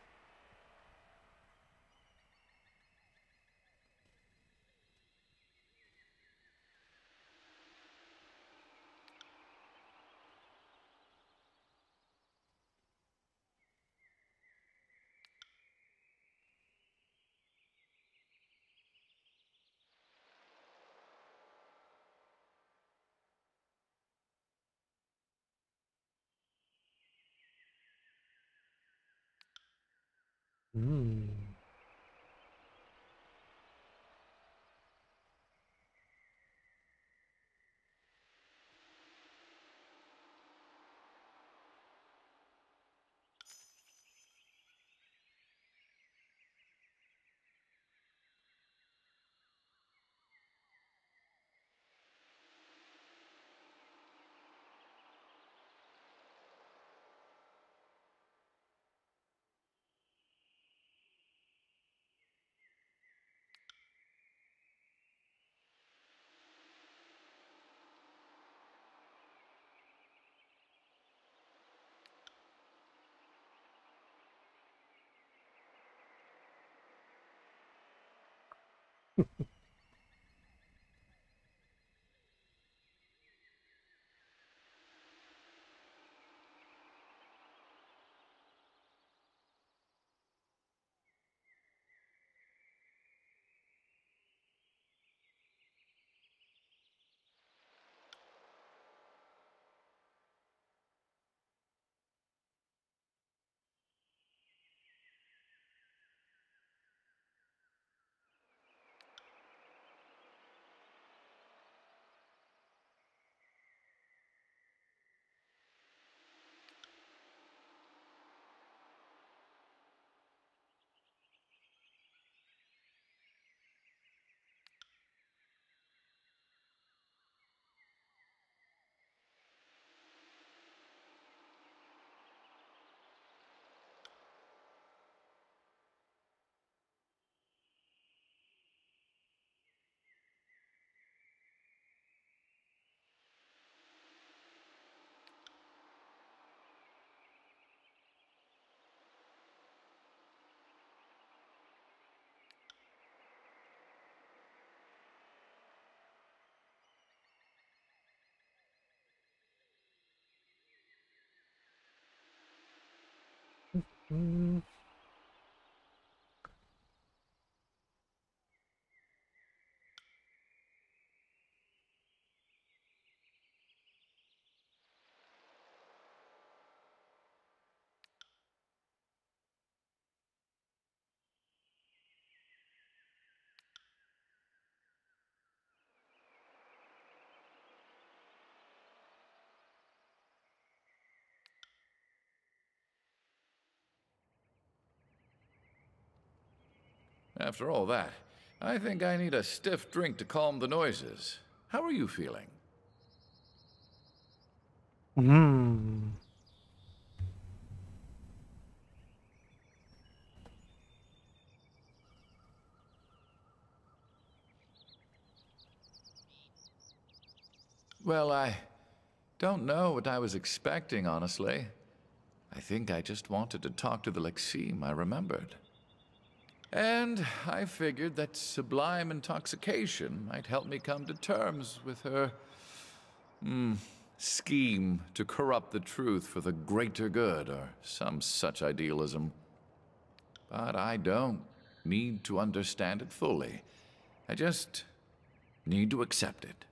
After all that, I think I need a stiff drink to calm the noises. How are you feeling? Well, I don't know what I was expecting, honestly. I think I just wanted to talk to the Lexime I remembered. And I figured that sublime intoxication might help me come to terms with her scheme to corrupt the truth for the greater good, or some such idealism. But I don't need to understand it fully. I just need to accept it.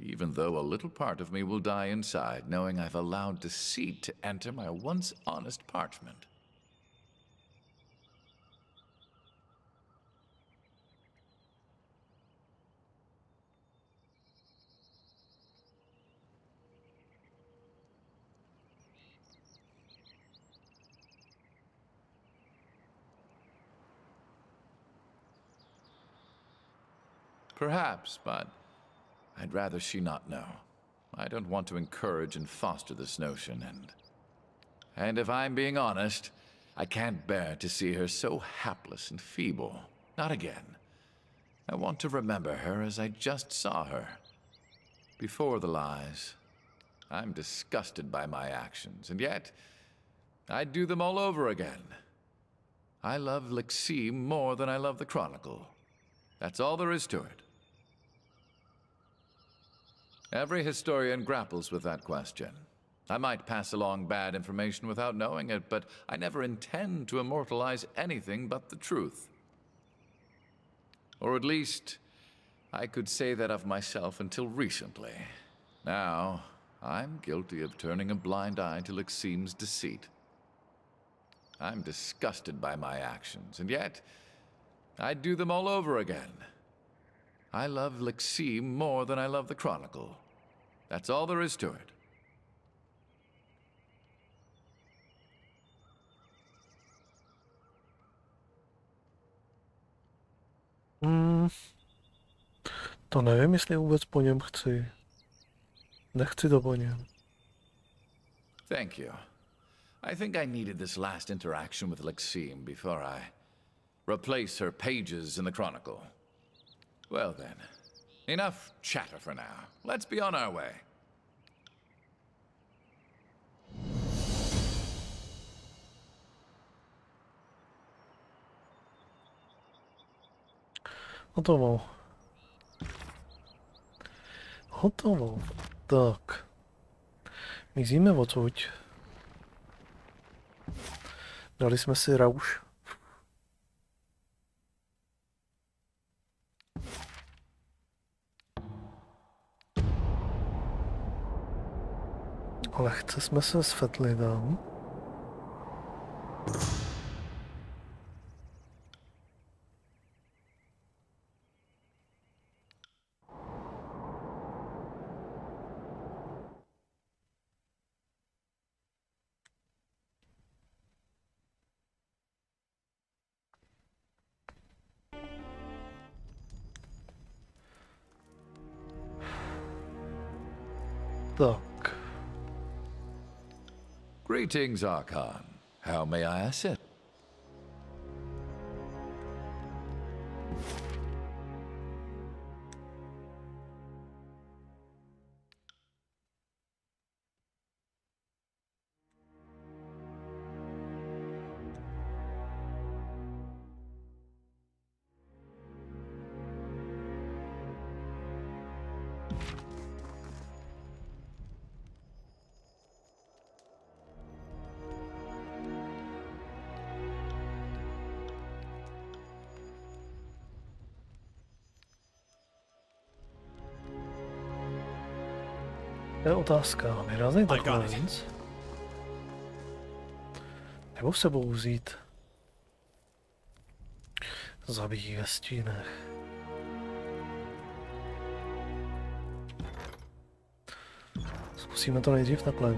Even though a little part of me will die inside, knowing I've allowed deceit to enter my once honest parchment. Perhaps, but I'd rather she not know. I don't want to encourage and foster this notion, and if I'm being honest, I can't bear to see her so hapless and feeble. Not again. I want to remember her as I just saw her. Before the lies. I'm disgusted by my actions, and yet I'd do them all over again. I love Lexime more than I love the Chronicle. That's all there is to it. Every historian grapples with that question. I might pass along bad information without knowing it, but I never intend to immortalize anything but the truth. Or at least, I could say that of myself until recently. Now, I'm guilty of turning a blind eye to Lexime's deceit. I'm disgusted by my actions, and yet I'd do them all over again. I love Lexime more than I love the Chronicle. That's all there is to it. To nevím, jestli vůbec po něm chci. Nechci to po něm. Thank you. I think I needed this last interaction with Lexime before I replace her pages in the Chronicle. Well then, enough chatter for now. Let's be on our way. Hotovo. Hotovo. Tak. Mizíme odsud. Dali jsme si rauš. Lehce jsme se svetli tam. Tak. Greetings, Archon. How may I assist? To je otázka, vyrazit takhle víc? Nebo sebou vzít? Zabíjí ve stínech. Zkusíme to nejdřív takhle.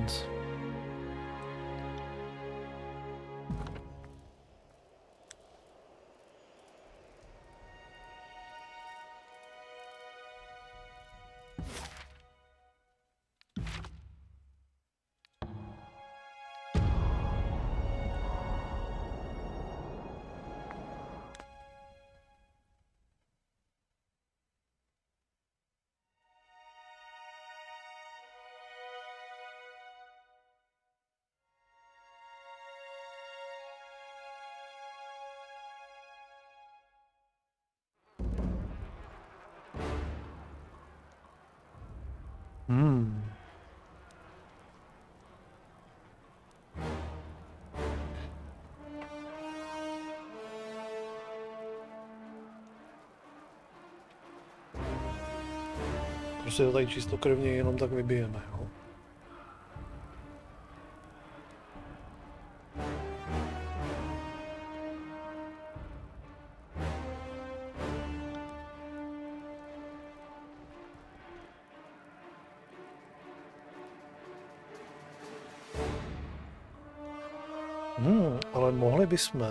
Prostě to tady čistokrevně jenom tak vybijeme, jo? Ale mohli bychom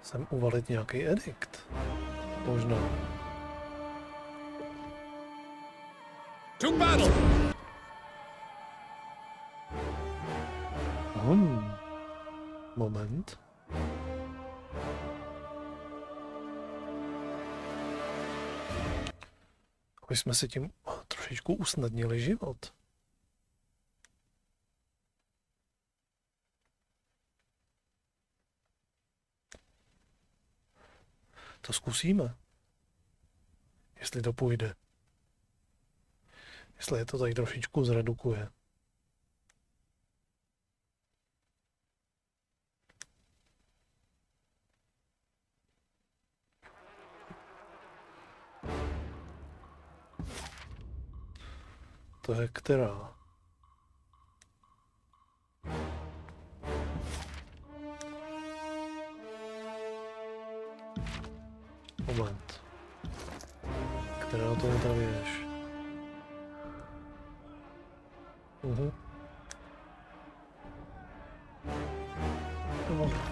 sem uvalit nějaký edikt. Možná. To battle! Moment. Aby jsme si tím trošičku usnadnili život. To zkusíme. Jestli to půjde. Jestli je to tady trošičku zredukuje. To je která? Moment. Která to je ta věž? No.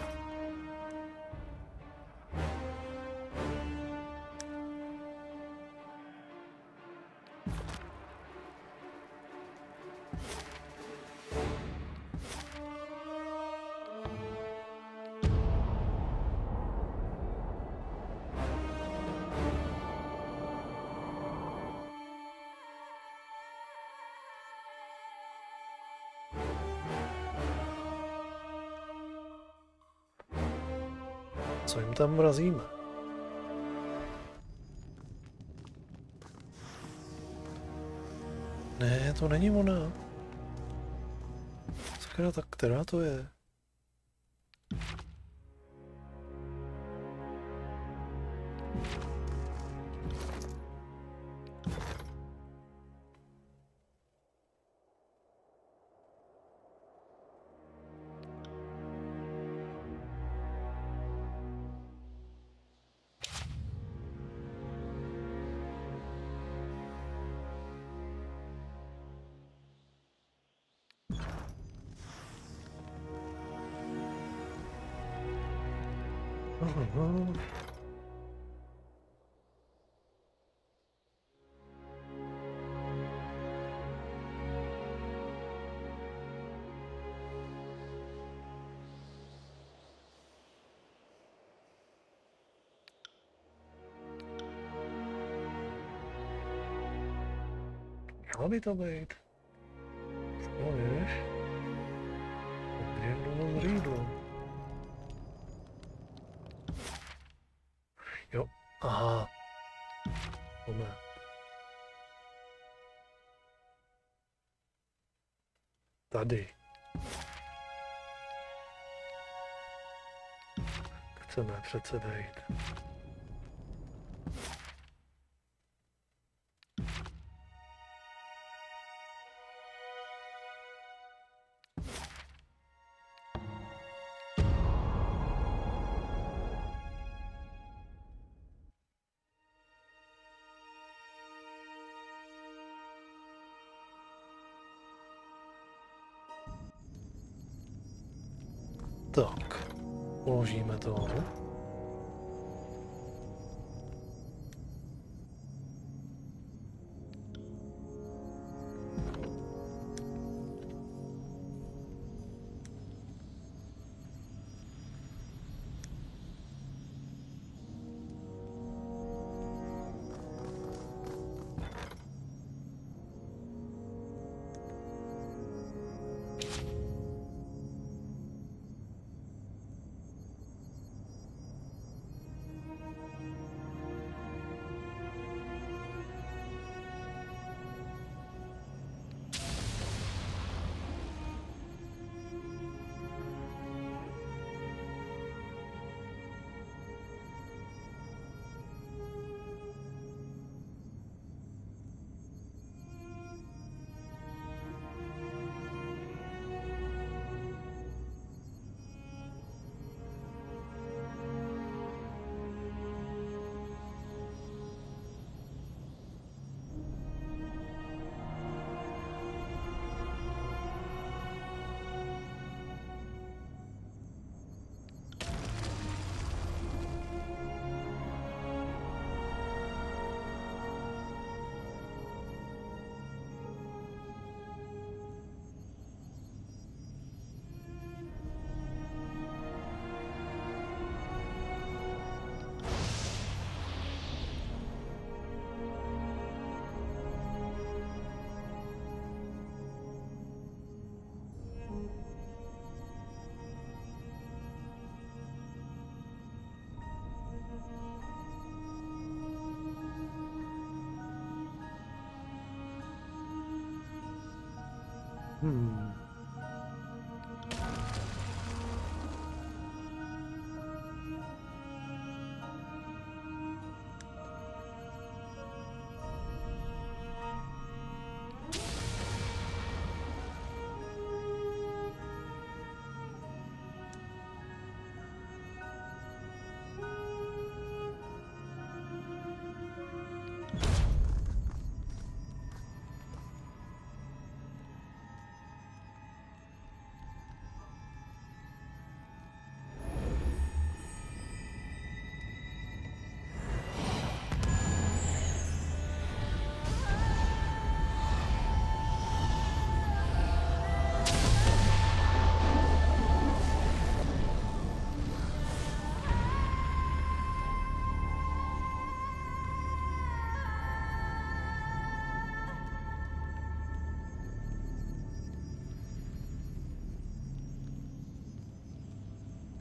Co jim tam mrazíme? Ne, to není ona. Sakra, tak která to je? Mělo by to být. No víš? Jedno zřídlo. Jo, aha. Moment. Tady. Chceme přece dejít. Tak, uložíme to.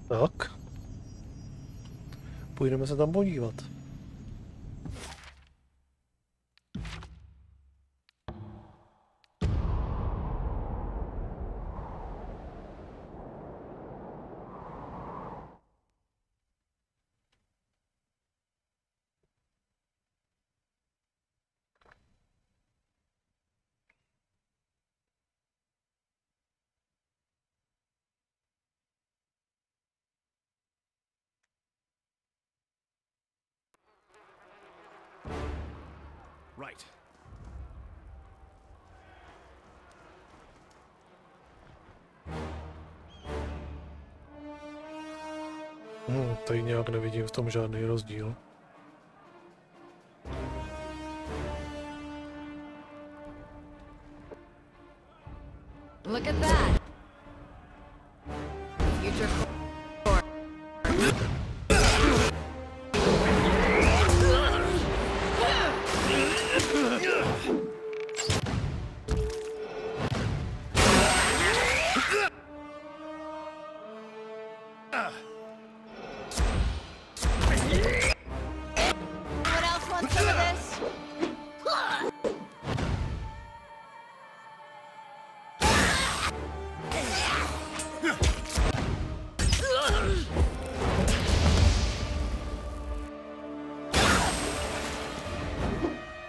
Tak. Půjdeme se tam podívat. Right. Tady nějak nevidím v tom žádný rozdíl. Look at that. Future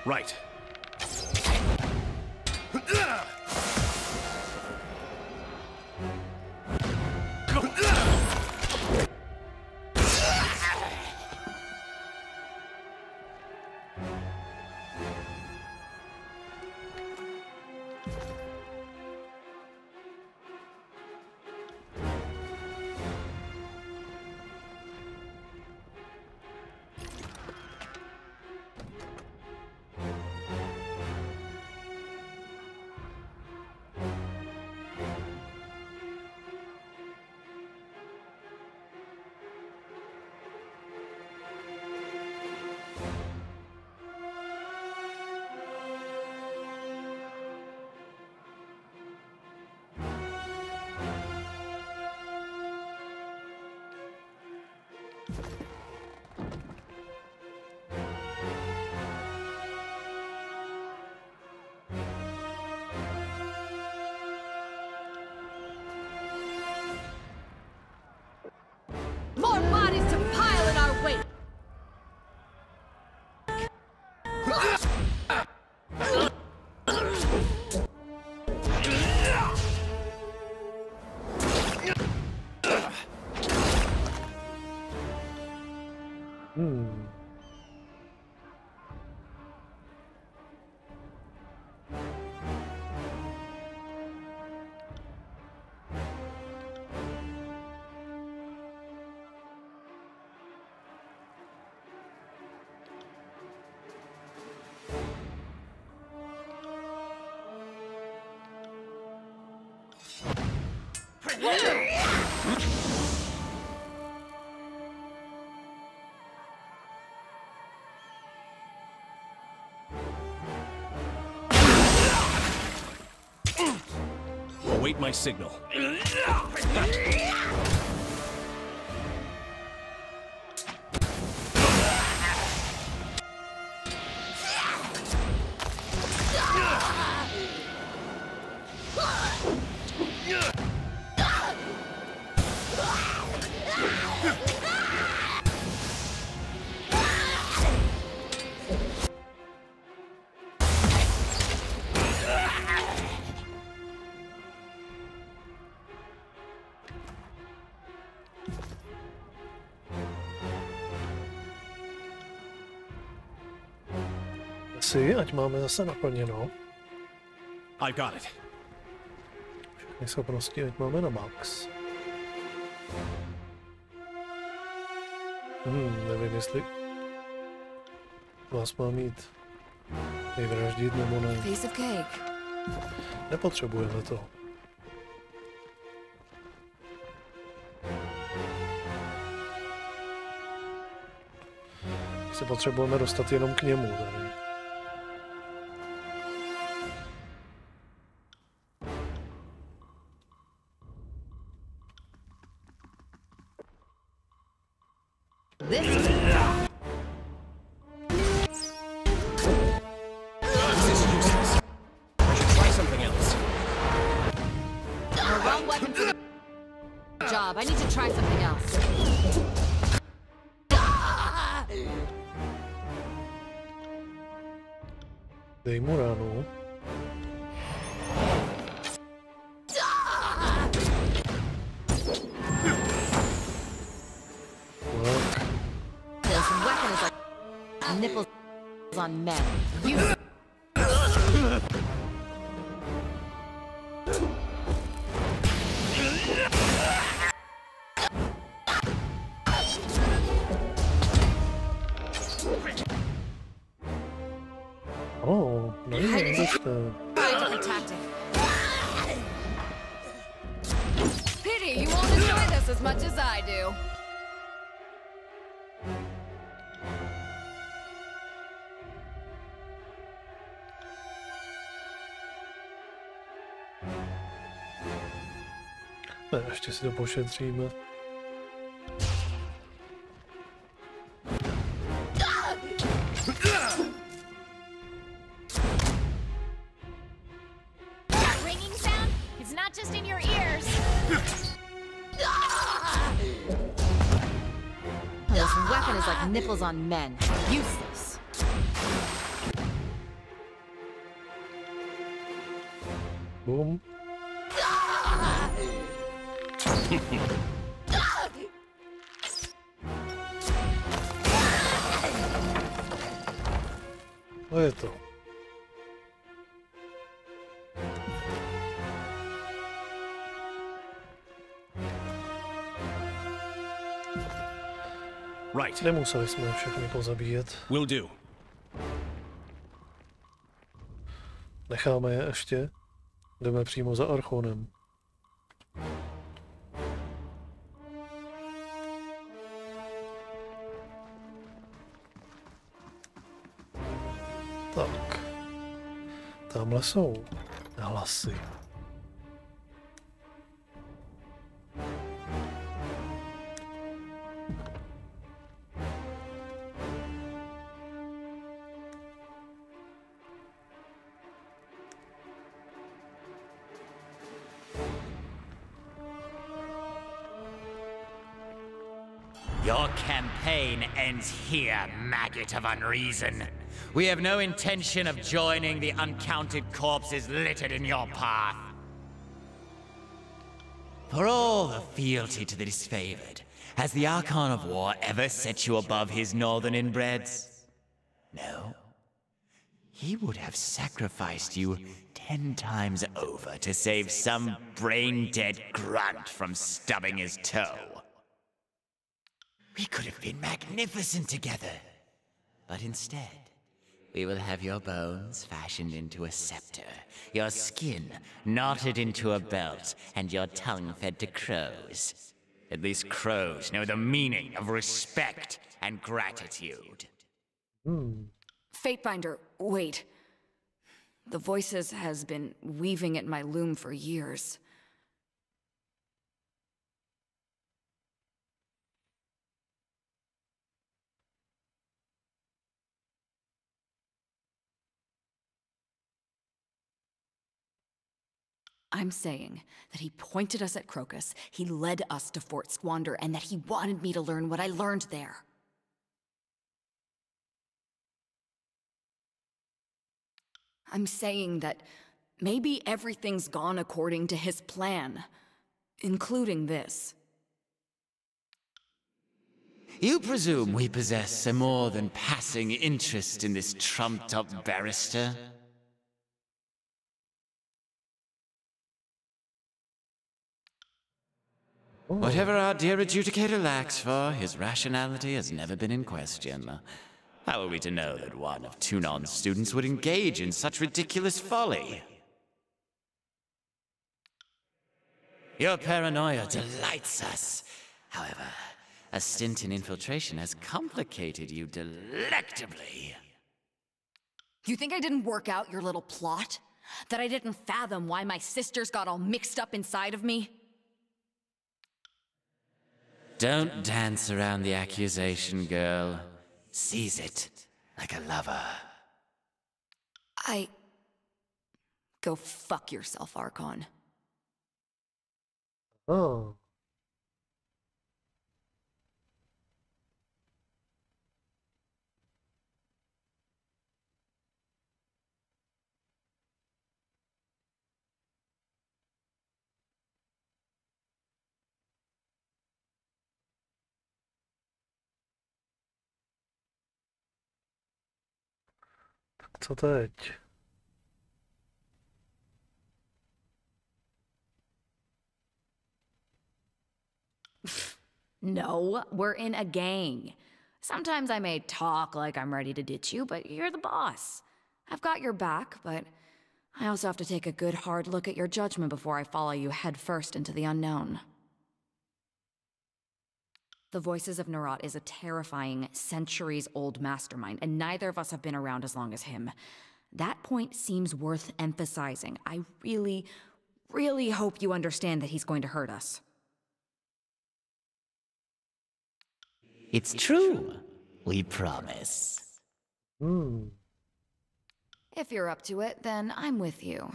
Right. more bodies to pile in our wake. Await my signal. maxi, ať máme zase naplněno. I got it. Všechny schopnosti, ať máme na max. Nevím, jestli vás má mít vyvraždit nebo ne. Piece of cake. Nepotřebujeme to. Se potřebujeme dostat jenom k němu tady. Job. I need to try something else. Dej mu ránu. This weapon is like nipples on men. You. Oh, no you understand. Different tactic. Pity you won't enjoy this as much as I do. Ne, ještě si to pošetříme. Nipples on men. Useless. Boom. To je to. Right. Nemuseli jsme všechny pozabíjet. Will do. Necháme je ještě. Jdeme přímo za Archonem. Tak. Tamhle jsou hlasy. Your campaign ends here, maggot of unreason. We have no intention of joining the uncounted corpses littered in your path. For all the fealty to the disfavored, has the Archon of War ever set you above his northern inbreds? No. He would have sacrificed you 10 times over to save some brain-dead grunt from stubbing his toe. We could have been magnificent together. But instead, we will have your bones fashioned into a scepter, your skin knotted into a belt, and your tongue fed to crows. At least crows know the meaning of respect and gratitude. Fatebinder, wait. The Voices has been weaving at my loom for years. I'm saying that he pointed us at Crocus, he led us to Fort Squander, and that he wanted me to learn what I learned there. I'm saying that maybe everything's gone according to his plan, including this. You presume we possess a more than passing interest in this trumped-up barrister? Whatever our dear adjudicator lacks for, his rationality has never been in question. How are we to know that one of Tunon's students would engage in such ridiculous folly? Your paranoia delights us. However, a stint in infiltration has complicated you delectably. You think I didn't work out your little plot? That I didn't fathom why my sisters got all mixed up inside of me? Don't dance around the accusation, girl. Seize it like a lover. Go fuck yourself, Archon. Oh. Tak co teď? No, we're in a gang. Sometimes I may talk like I'm ready to ditch you, but you're the boss. I've got your back, but I also have to take a good hard look at your judgment before I follow you headfirst into the unknown. The Voices of Nerat is a terrifying, centuries-old mastermind, and neither of us have been around as long as him. That point seems worth emphasizing. I really, really hope you understand that he's going to hurt us. It's true. We promise. If you're up to it, then I'm with you.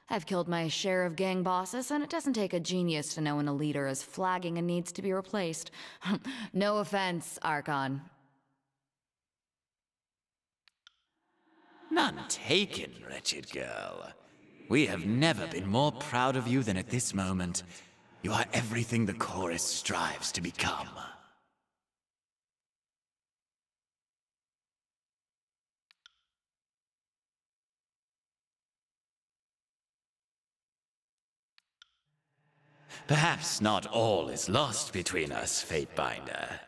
I've killed my share of gang bosses, and it doesn't take a genius to know when a leader is flagging and needs to be replaced. No offense, Archon. None taken, wretched girl. We have never been more proud of you than at this moment. You are everything the chorus strives to become. Perhaps not all is lost between us, Fatebinder.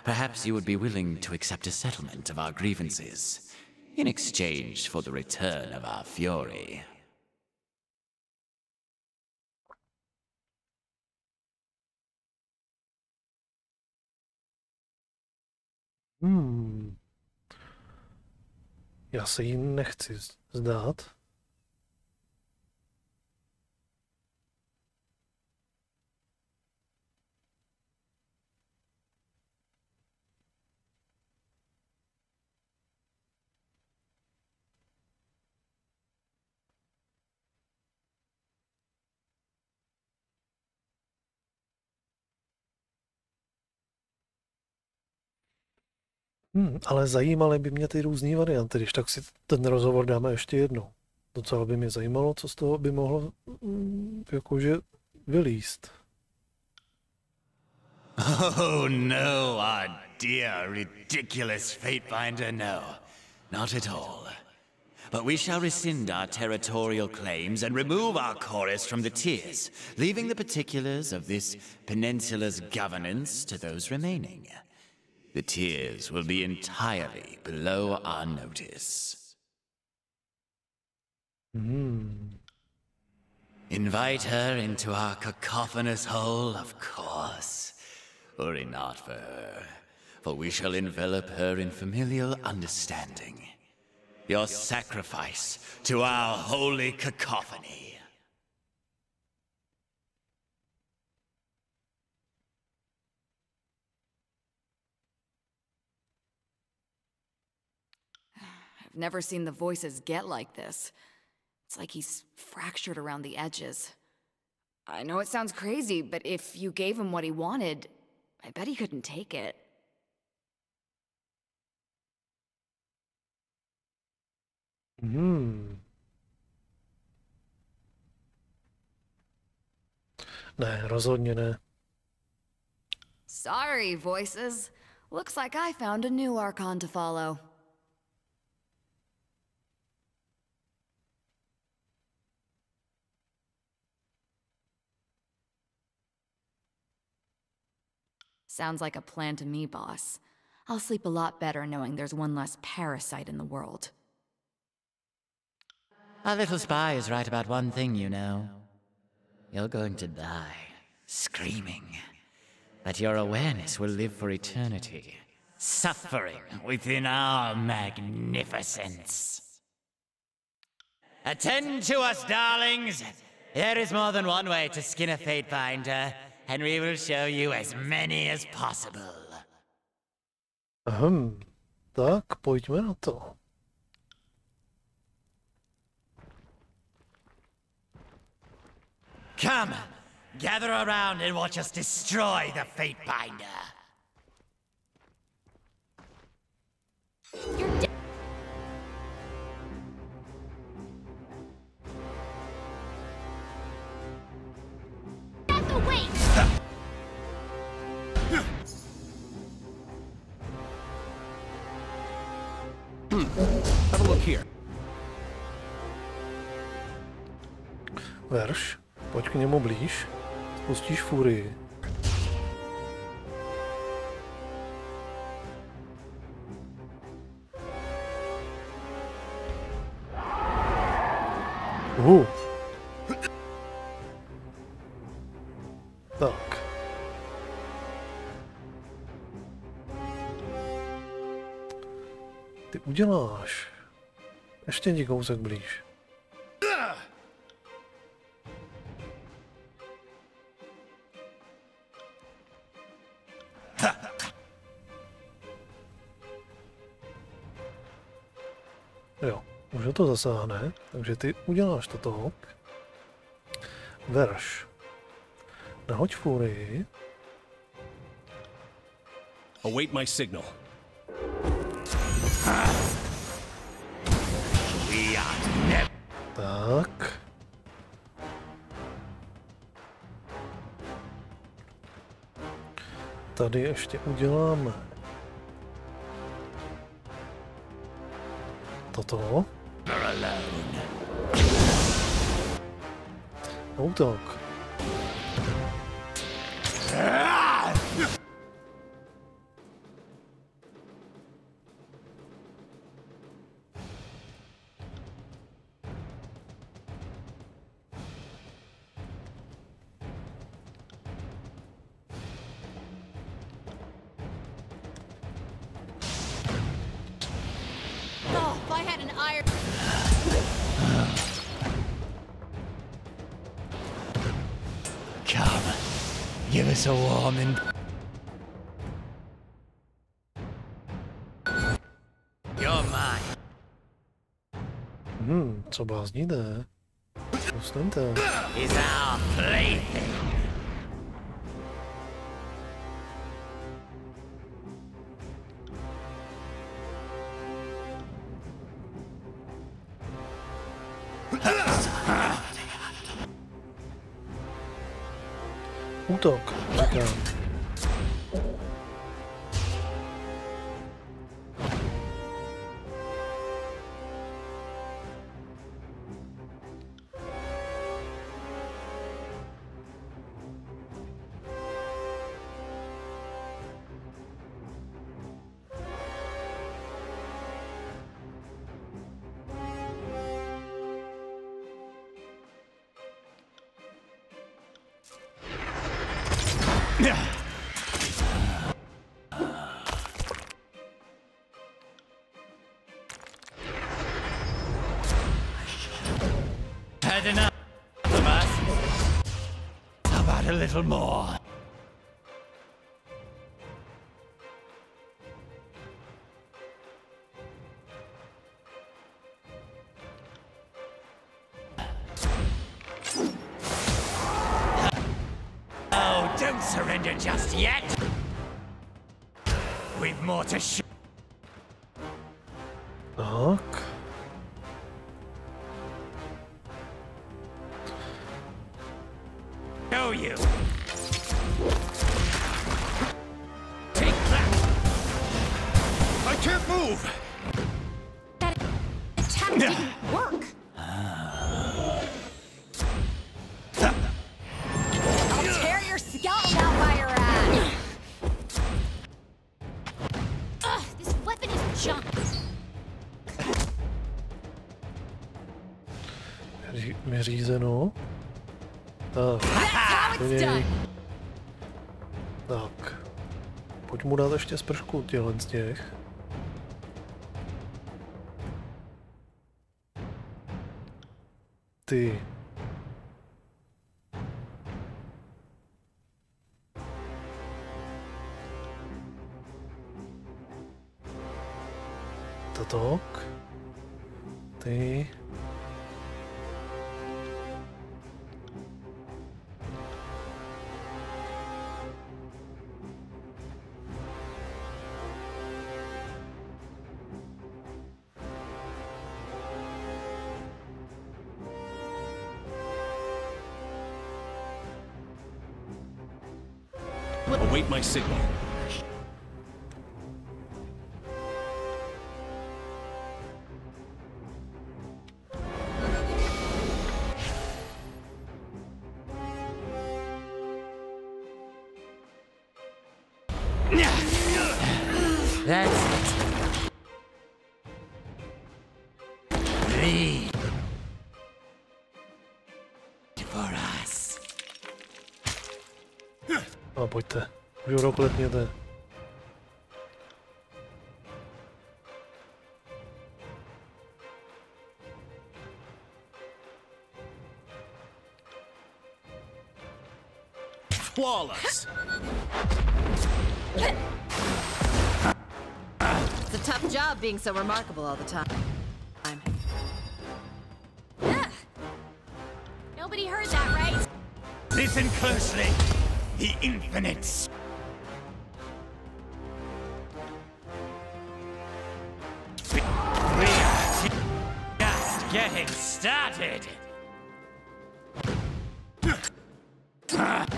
Perhaps you would be willing to accept a settlement of our grievances in exchange for the return of our fury. Já se jí nechci zdát. Ale zajímaly by mě ty různé varianty, když tak si ten rozhovor dáme ještě jednou. Docela by mě zajímalo, co z toho by mohlo jakože vylíst. Oh no, our dear, ridiculous Fatebinder, no. Not at all. But we shall rescind our territorial claims and remove our chorus from the tiers, leaving the particulars of this peninsula's governance to those remaining. The tiers will be entirely below our notice. Invite her into our cacophonous hole, of course. Worry not for her, for we shall envelop her in familial understanding. Your sacrifice to our holy cacophony. I've never seen the Voices get like this. It's like he's fractured around the edges. I know it sounds crazy, but if you gave him what he wanted, I bet he couldn't take it. Ne, rozhodně ne. Sorry, Voices. Looks like I found a new Archon to follow. Sounds like a plan to me, boss. I'll sleep a lot better knowing there's one less parasite in the world. Our little spy is right about one thing, you know. You're going to die, screaming. But your awareness will live for eternity, suffering within our magnificence. Attend to us, darlings! There is more than one way to skin a fate binder, and we will show you as many as possible. Tak pojďme na to. Come, gather around and watch us destroy the fate binder. Have a look here. Verš, pojď k němu blíž. Spustíš furii. Tak. Ty uděláš. Ještě jdi kousek blíž. Jo, už to zasáhne, takže ty uděláš toto. Verš. Nahoď furii. Await my signal. Tak. Tady ještě uděláme toto. Útok. Give us a warming. You're mine. Co blázníte? Dostaňte. Is our plaything. Útok, říkám. Had enough of us. How about a little more? Oh, don't surrender just yet. We've more to show. Tak. Show you. Take that. can't move! That attack didn't work. I'll tear your scalp out by your ass! Ugh, this weapon is junk. Vyřízeno. Tak. Tak. Pojď mu dát ještě spršku těchhle z těch. Ty. Tatok. Ty. Await my signal. That's it. Bleed for us. A pojďte. Už ho klepněte. Flawless. It's a tough job being so remarkable all the time. Nobody heard that, right? Listen closely. The Infinites. We are just getting started. Tak.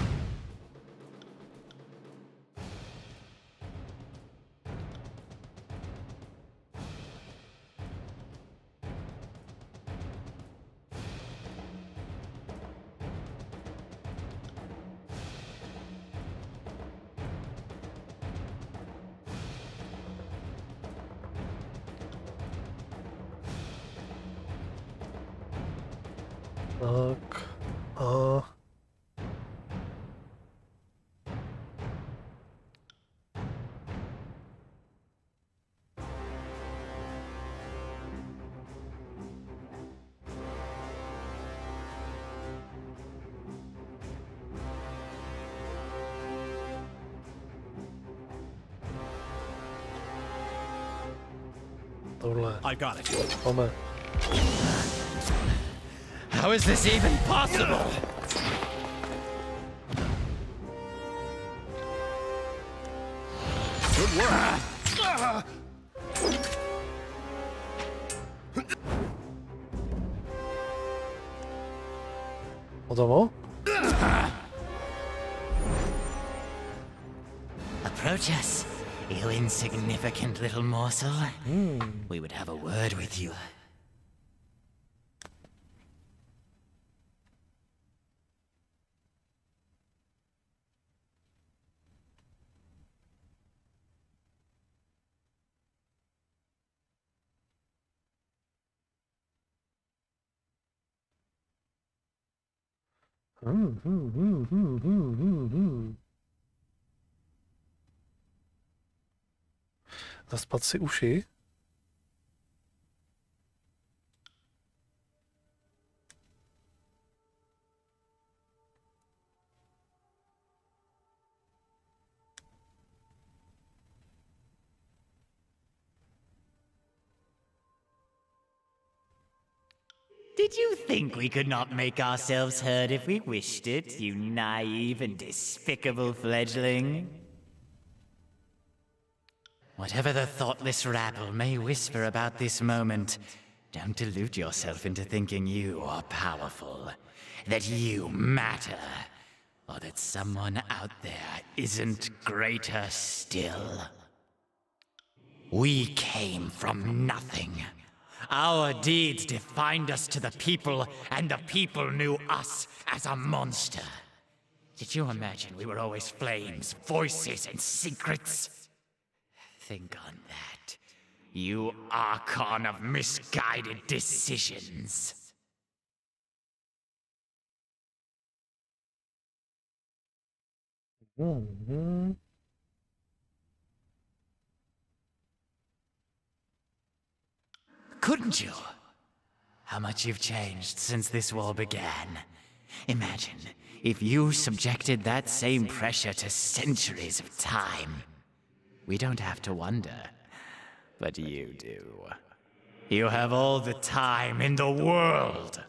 A... Tohle. I got it. Máme. How is this even possible? Good work. Hotovo? Approach us, you insignificant little morsel. We would have a word with you. Zaspat si uši. Did you think we could not make ourselves heard if we wished it, you naive and despicable fledgling? Whatever the thoughtless rabble may whisper about this moment, don't delude yourself into thinking you are powerful, that you matter, or that someone out there isn't greater still. We came from nothing. Our deeds defined us to the people, and the people knew us as a monster. Did you imagine we were always flames, voices, and secrets? Think on that. You Archon of misguided decisions. Mm-hmm. Couldn't you? How much you've changed since this war began. Imagine if you subjected that same pressure to centuries of time. We don't have to wonder, but you do. You have all the time in the world.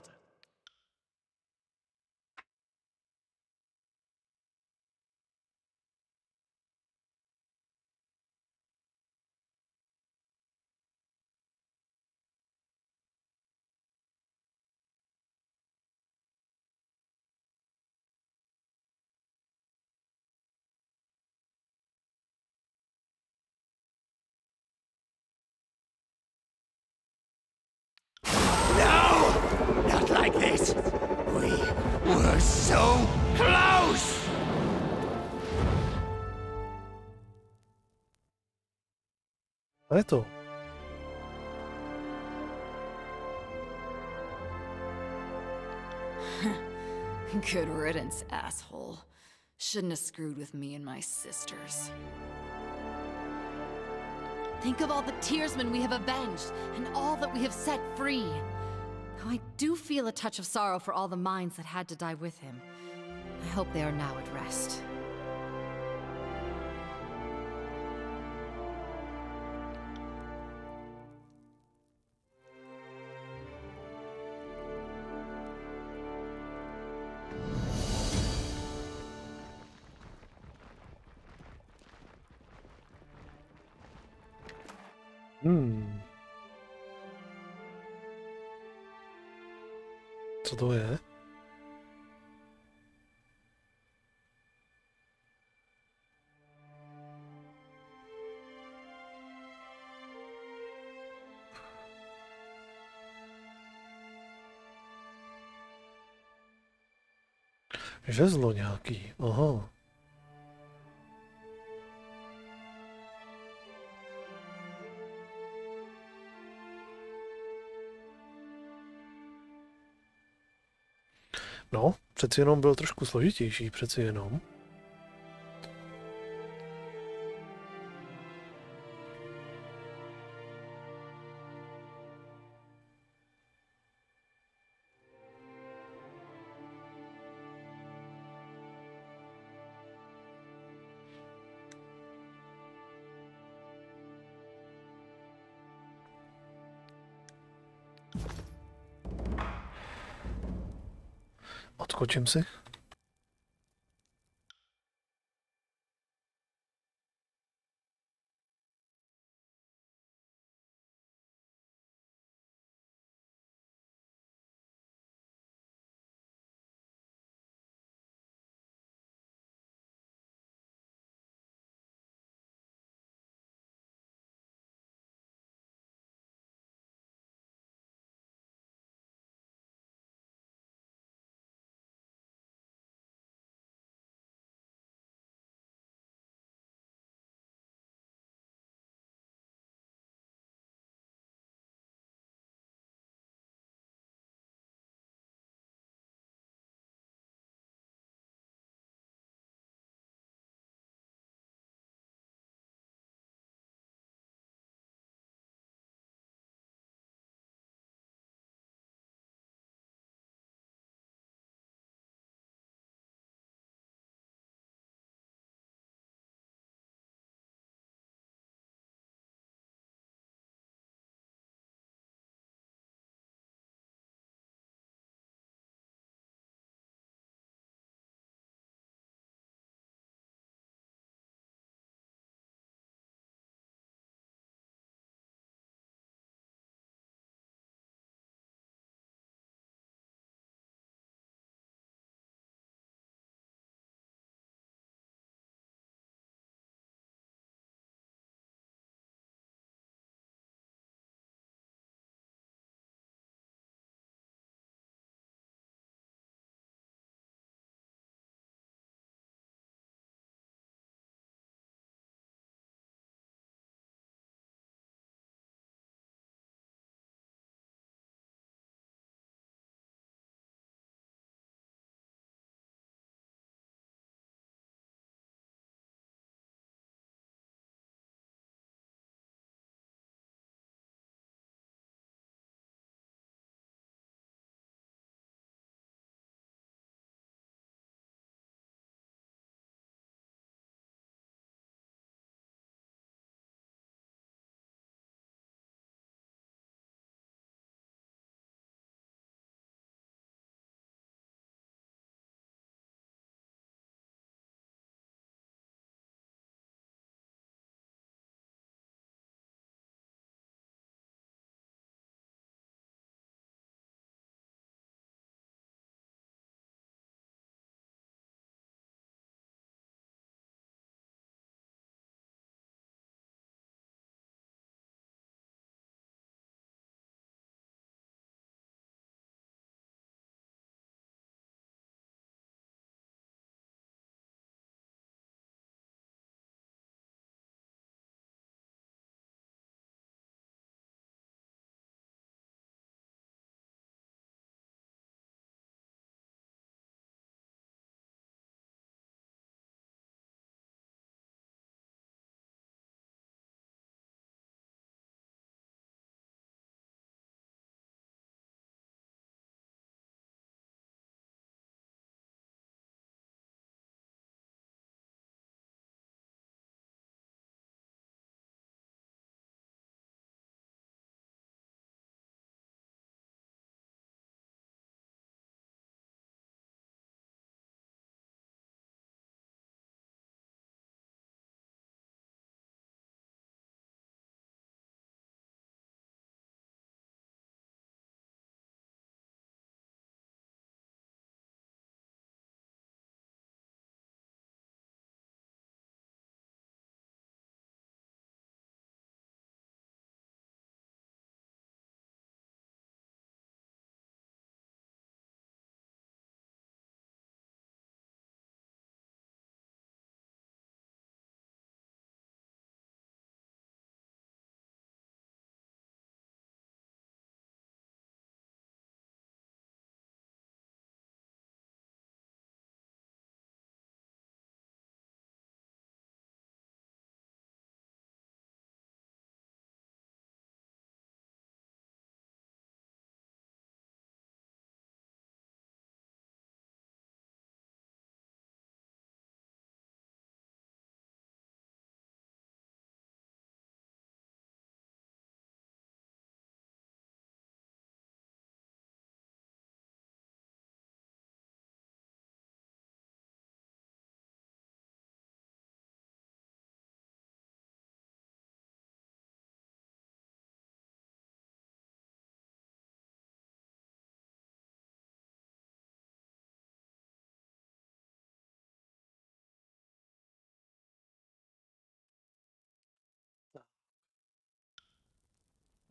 No! Not like this! We were so close! A je to. Good riddance, asshole. Shouldn't have screwed with me and my sisters. Think of all the tearsmen we have avenged, and all that we have set free. Though I do feel a touch of sorrow for all the minds that had to die with him. I hope they are now at rest. Co to je? Žezlo nějaký, aha. No, přeci jenom byl trošku složitější, přeci jenom. Odskočím si.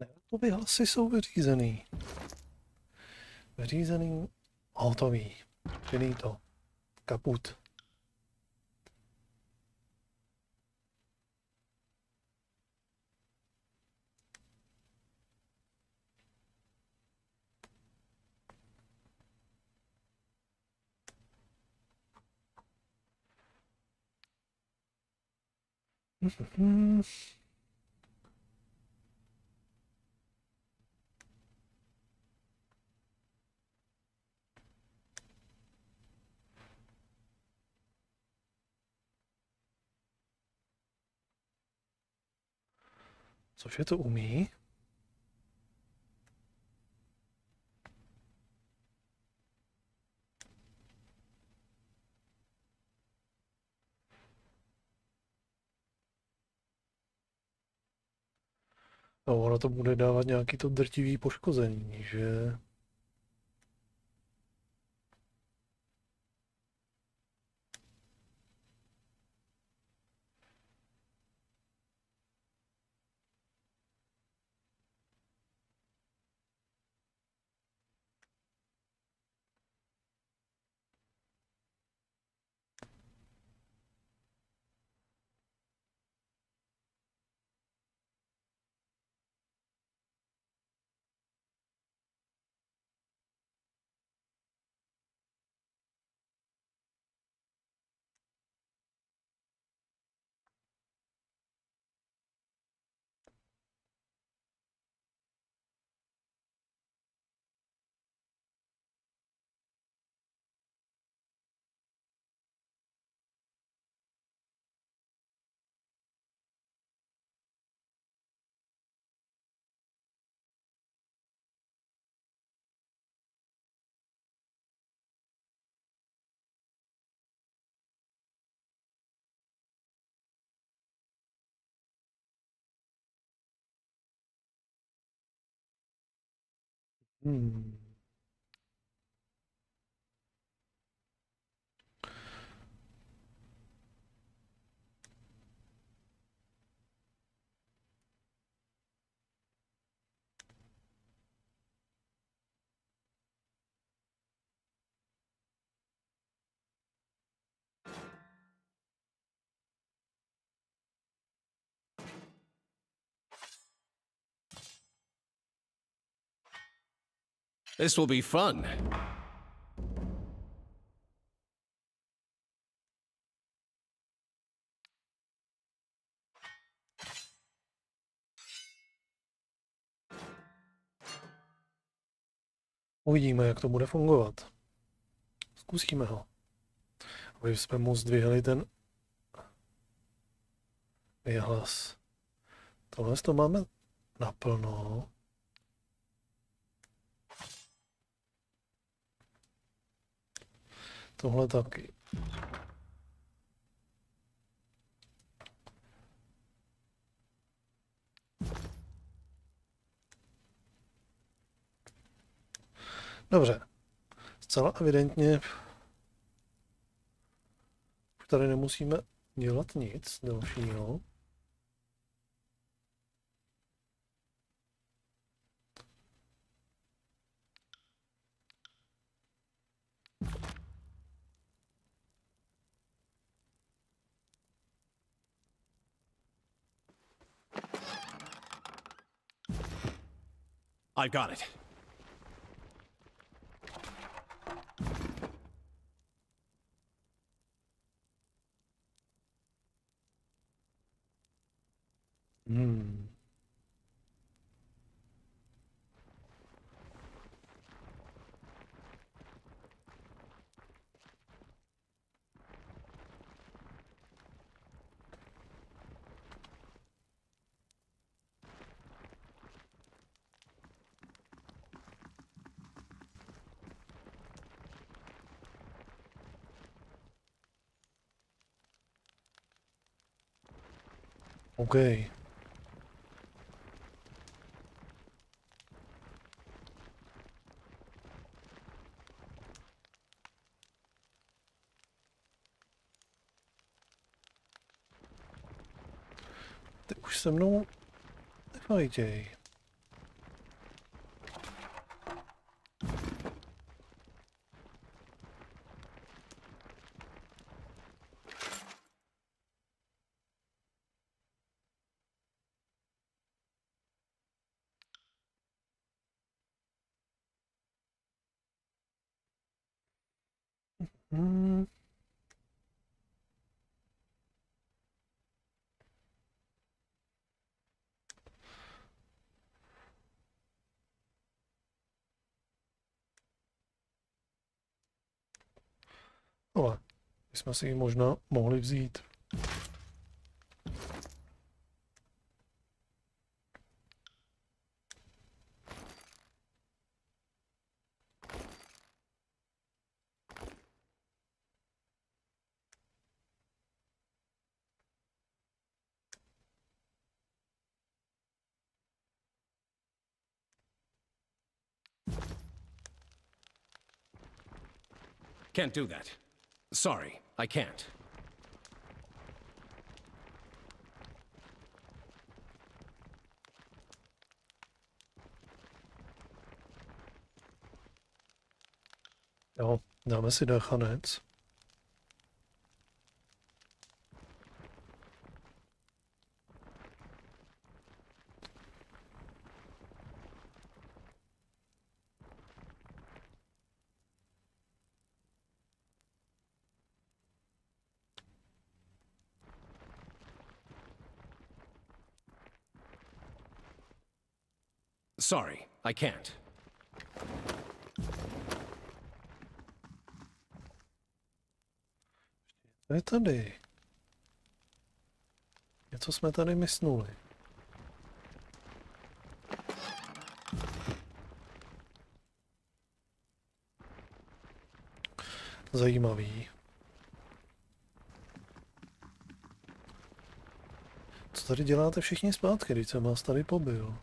Neratovy hlasy jsou vyřízený. Vyřízený, hotový. Finito. Kaput. Cože to umí? No, ono to bude dávat nějaký to drtivý poškození, že? This will be fun. Uvidíme, jak to bude fungovat. Zkusíme ho. Aby jsme mu zdvihli ten hlas. Tohle to máme naplno. Tohle taky. Dobře. Zcela evidentně už tady nemusíme dělat nic dalšího. I got it. OK. Ty už se mnou nefajtěj. Hmm. Ale bychom si ji možná mohli vzít. Can't do that. Sorry, I can't. Jo, dáme si dechanec. Sorry, I can't. Co je tady? Něco jsme tady mysnuli. Zajímavý. Co tady děláte všichni zpátky, když jsem vás tady pobil?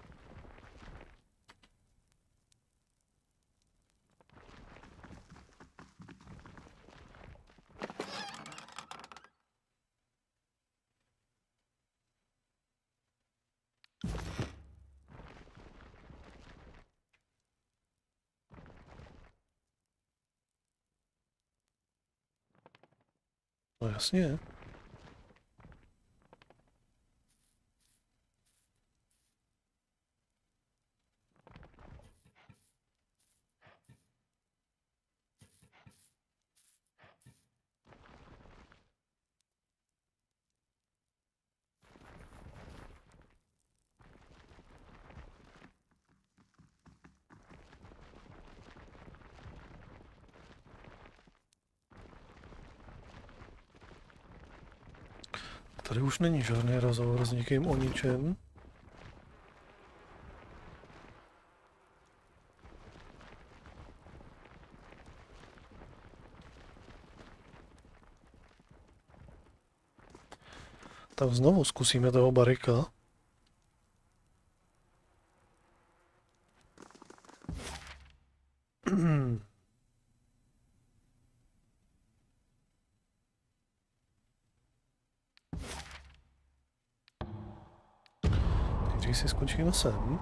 No jasně. Tady už není žádný rozhovor s nikým o ničem. Tak znovu zkusíme toho barika. Když si skočíme sem.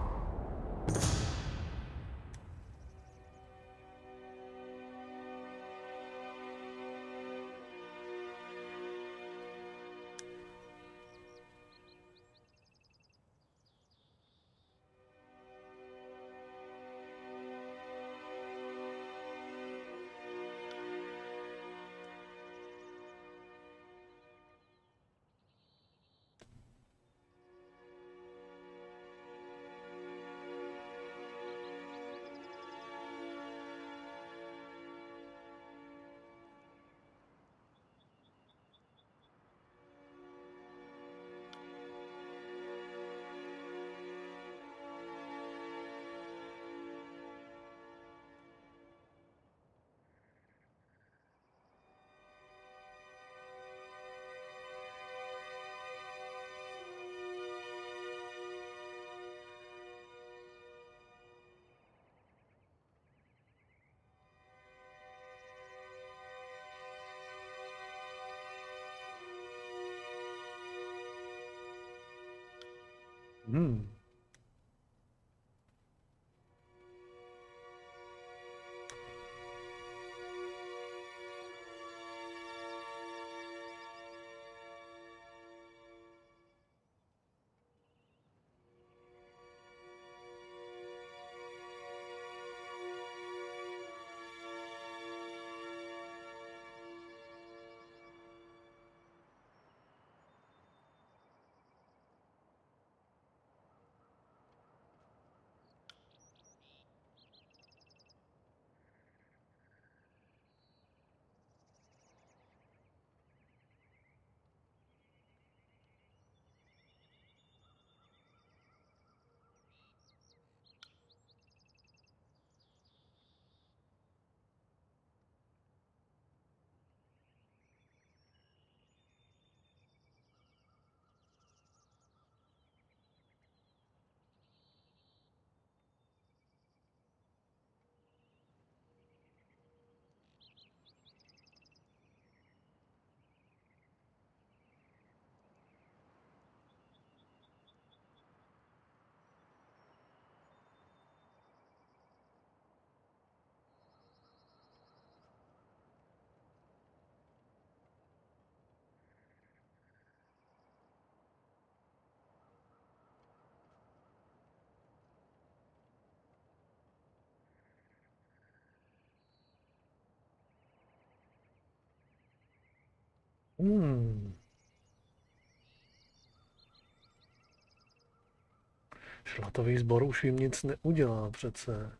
Šlatový sbor už jim nic neudělá přece.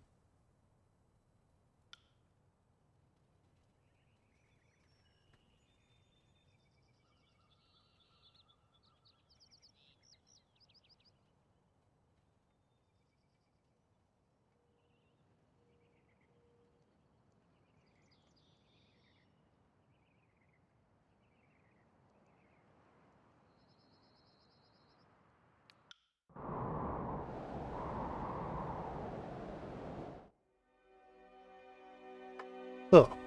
Tak.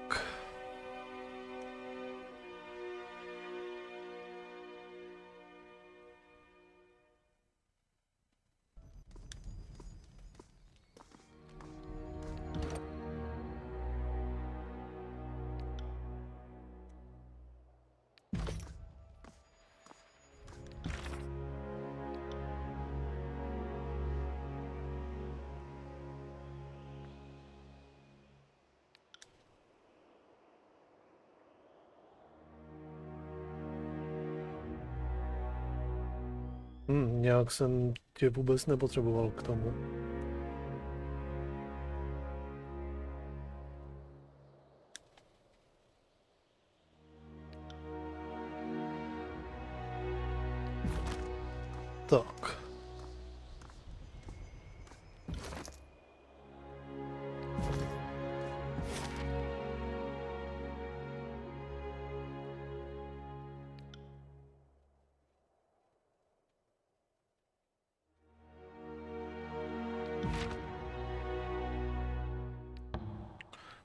Nějak jsem tě vůbec nepotřeboval k tomu. Tak.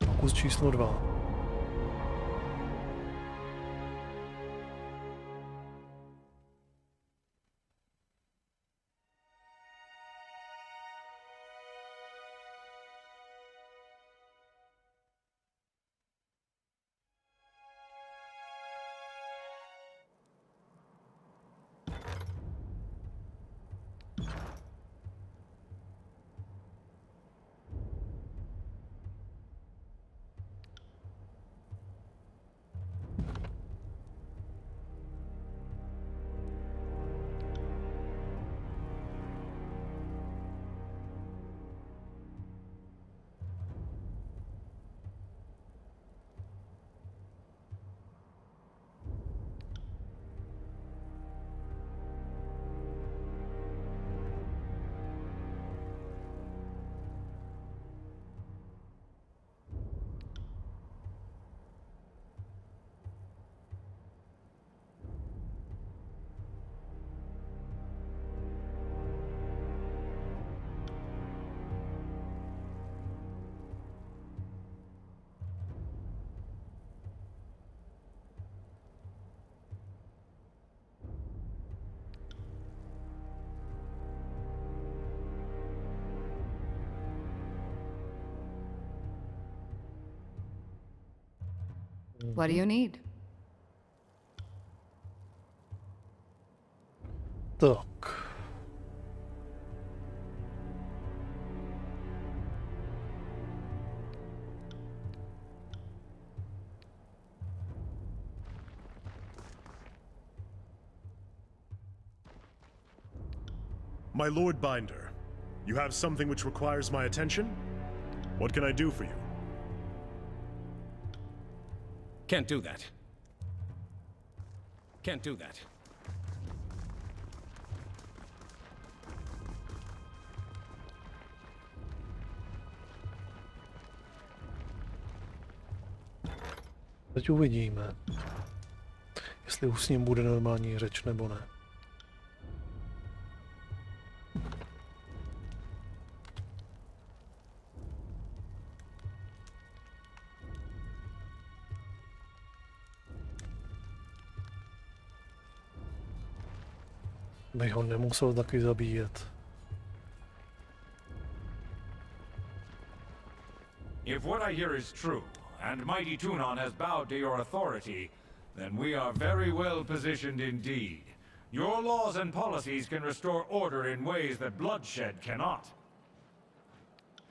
Pokus číslo 2. What do you need? Tak. My Lord Binder, you have something which requires my attention? What can I do for you? Can't do that. Can't do that. Teď uvidíme, jestli už s ním bude normální řeč nebo ne. Bych ho nemusel taky zabíjet. If what I hear is true, and mighty Tunon has bowed to your authority, then we are very well positioned indeed. Your laws and policies can restore order in ways that bloodshed cannot.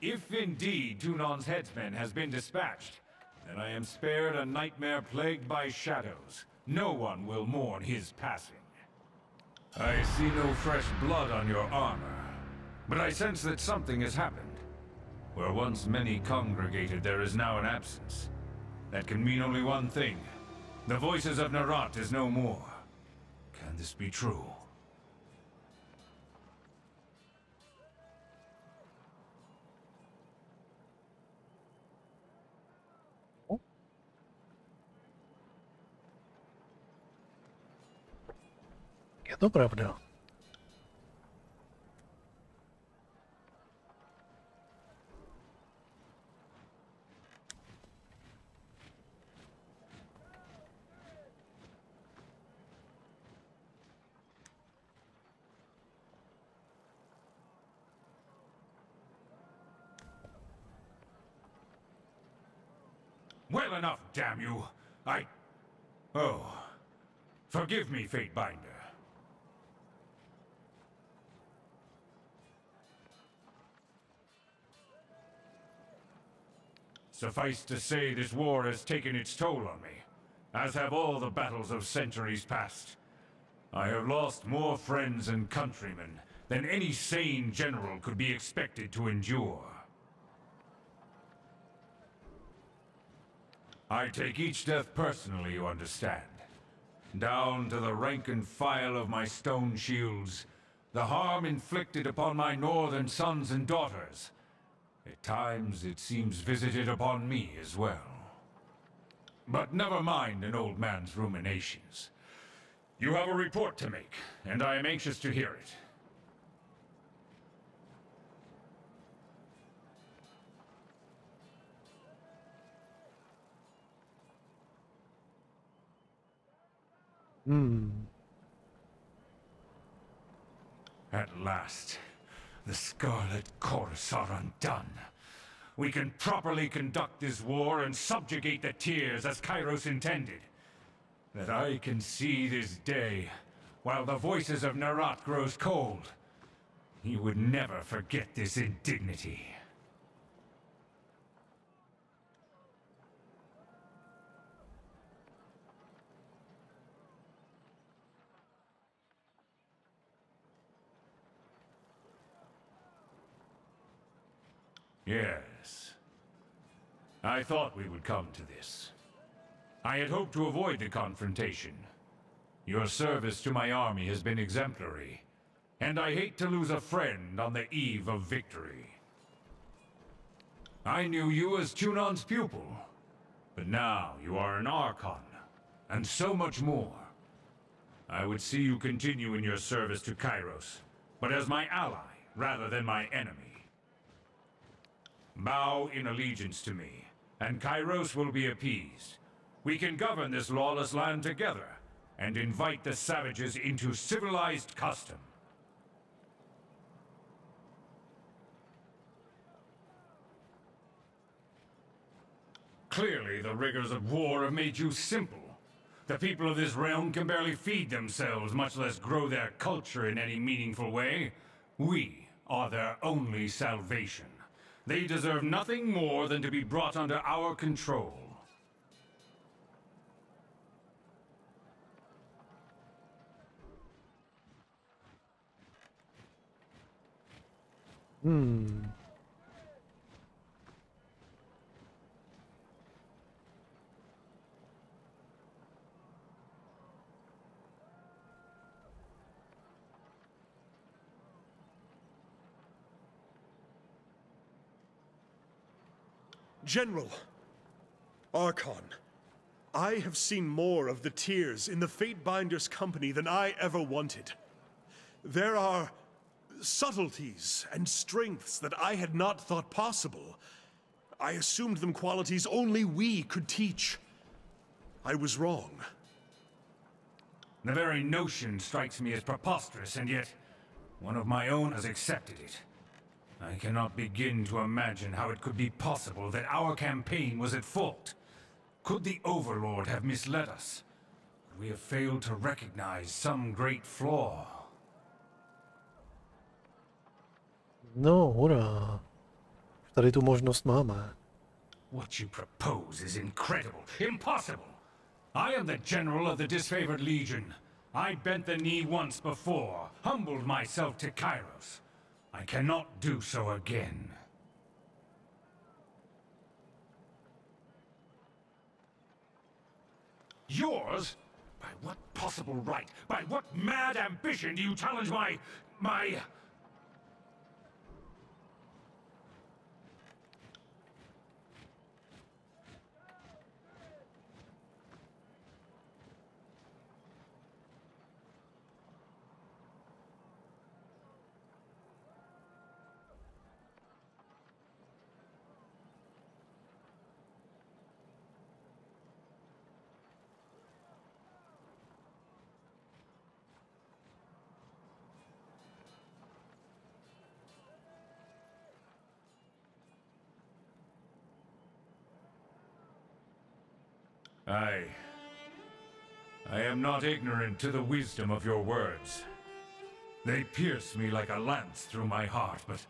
If indeed Tunon's headsman has been dispatched, then I am spared a nightmare plagued by shadows, no one will mourn his passing. I see no fresh blood on your armor, but I sense that something has happened. Where once many congregated, there is now an absence. That can mean only one thing. The voices of Nerat is no more. Can this be true? Je to pravda. Well enough, damn you! Oh. Forgive me, Fatebinder. Suffice to say, this war has taken its toll on me, as have all the battles of centuries past. I have lost more friends and countrymen than any sane general could be expected to endure. I take each death personally, you understand. Down to the rank and file of my stone shields, the harm inflicted upon my northern sons and daughters. At times it seems visited upon me as well. But never mind an old man's ruminations. You have a report to make, and I am anxious to hear it. At last, the Scarlet Chorus are undone. We can properly conduct this war and subjugate the Tears as Kairos intended. That I can see this day, while the voices of Nerat grows cold. He would never forget this indignity. Yes. I thought we would come to this. I had hoped to avoid the confrontation. Your service to my army has been exemplary, and I hate to lose a friend on the eve of victory. I knew you as Tunon's pupil, but now you are an Archon, and so much more. I would see you continue in your service to Kairos, but as my ally rather than my enemy. Bow in allegiance to me, and Kairos will be appeased. We can govern this lawless land together, and invite the savages into civilized custom. Clearly, the rigors of war have made you simple. The people of this realm can barely feed themselves, much less grow their culture in any meaningful way. We are their only salvation. They deserve nothing more than to be brought under our control. General, Archon, I have seen more of the Tears in the Fatebinder's company than I ever wanted. There are subtleties and strengths that I had not thought possible. I assumed them qualities only we could teach. I was wrong. The very notion strikes me as preposterous, and yet one of my own has accepted it. I cannot begin to imagine how it could be possible that our campaign was at fault. Could the Overlord have misled us? Could we have failed to recognize some great flaw? No, hurá. Tady tu možnost máme. What you propose is incredible, impossible. I am the general of the disfavored legion. I bent the knee once before, humbled myself to Kairos. I cannot do so again. Yours? By what possible right? By what mad ambition do you challenge my... I am not ignorant to the wisdom of your words. They pierce me like a lance through my heart, but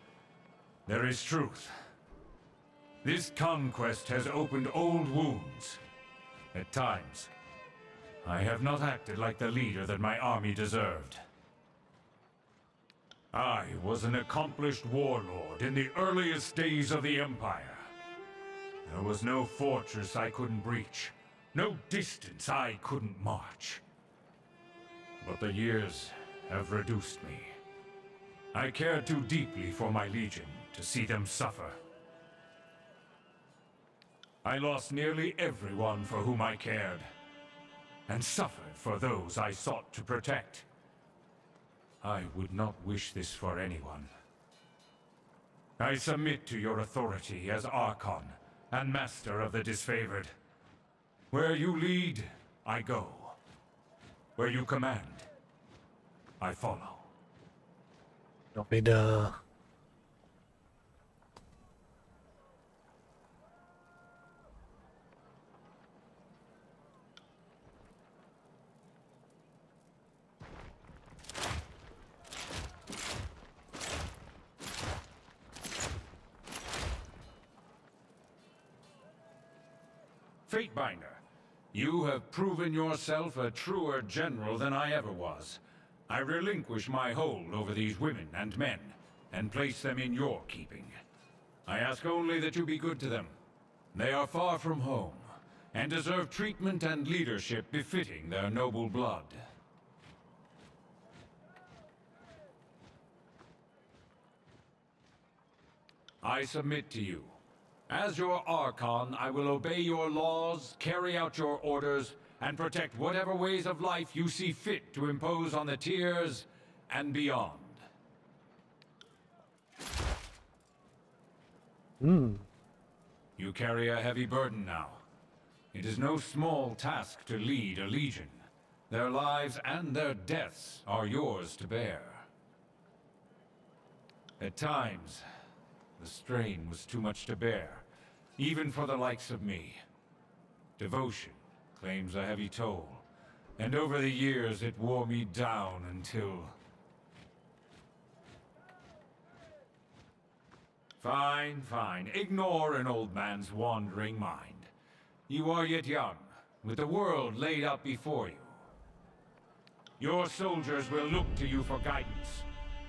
there is truth. This conquest has opened old wounds. At times, I have not acted like the leader that my army deserved. I was an accomplished warlord in the earliest days of the Empire. There was no fortress I couldn't breach. No distance I couldn't march. But the years have reduced me. I cared too deeply for my legion to see them suffer. I lost nearly everyone for whom I cared, and suffered for those I sought to protect. I would not wish this for anyone. I submit to your authority as Archon and Master of the Disfavored. Where you lead, I go. Where you command, I follow. Vida. Fatebinder, you have proven yourself a truer general than I ever was. I relinquish my hold over these women and men, and place them in your keeping. I ask only that you be good to them. They are far from home, and deserve treatment and leadership befitting their noble blood. I submit to you. As your Archon, I will obey your laws, carry out your orders, and protect whatever ways of life you see fit to impose on the tiers and beyond. You carry a heavy burden now. It is no small task to lead a legion. Their lives and their deaths are yours to bear. At times, the strain was too much to bear, even for the likes of me. Devotion claims a heavy toll, and over the years it wore me down until... Fine, fine. Ignore an old man's wandering mind. You are yet young, with the world laid out before you. Your soldiers will look to you for guidance.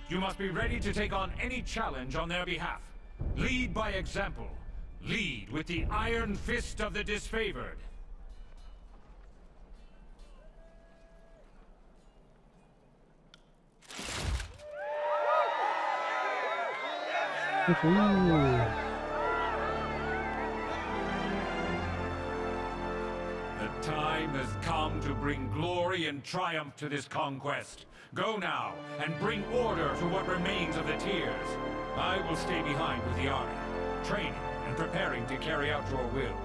You must be ready to take on any challenge on their behalf. Lead by example. Lead with the iron fist of the disfavored. The time has come to bring glory and triumph to this conquest. Go now, and bring order to what remains of the tiers. I will stay behind with the army, training and preparing to carry out your will.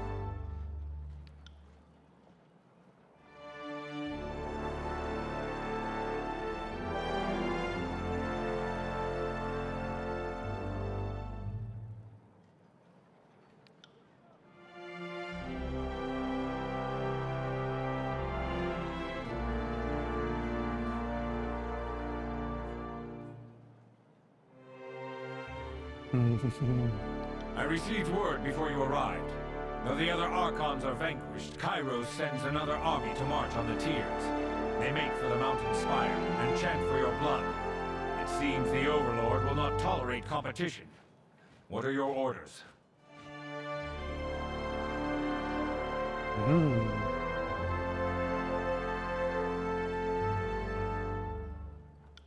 I received word before you arrived. Though the other Archons are vanquished, Kairos sends another army to march on the tiers. They make for the mountain spire and chant for your blood. It seems the Overlord will not tolerate competition. What are your orders?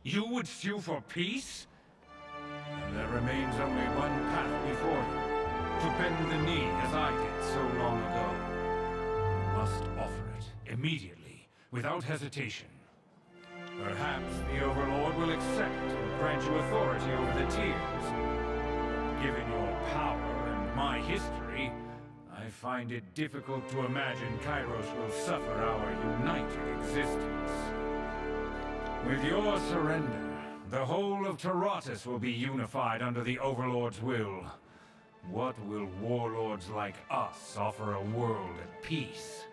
You would sue for peace? And there remains only one path before you. To bend the knee as I did so long ago. You must offer it, immediately, without hesitation. Perhaps the Overlord will accept and grant you authority over the tiers. Given your power and my history, I find it difficult to imagine Kairos will suffer our united existence. With your surrender, the whole of Tyranny will be unified under the Overlord's will. What will warlords like us offer a world at peace?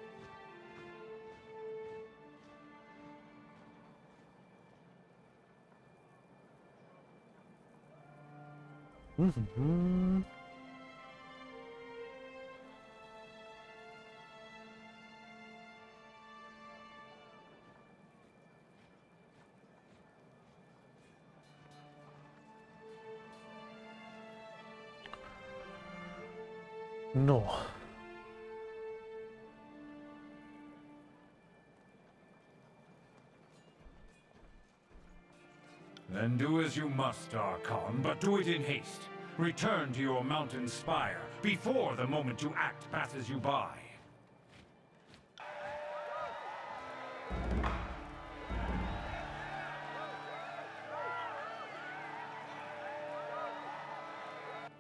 No. Then do as you must, Archon, but do it in haste. Return to your mountain spire before the moment to act passes you by.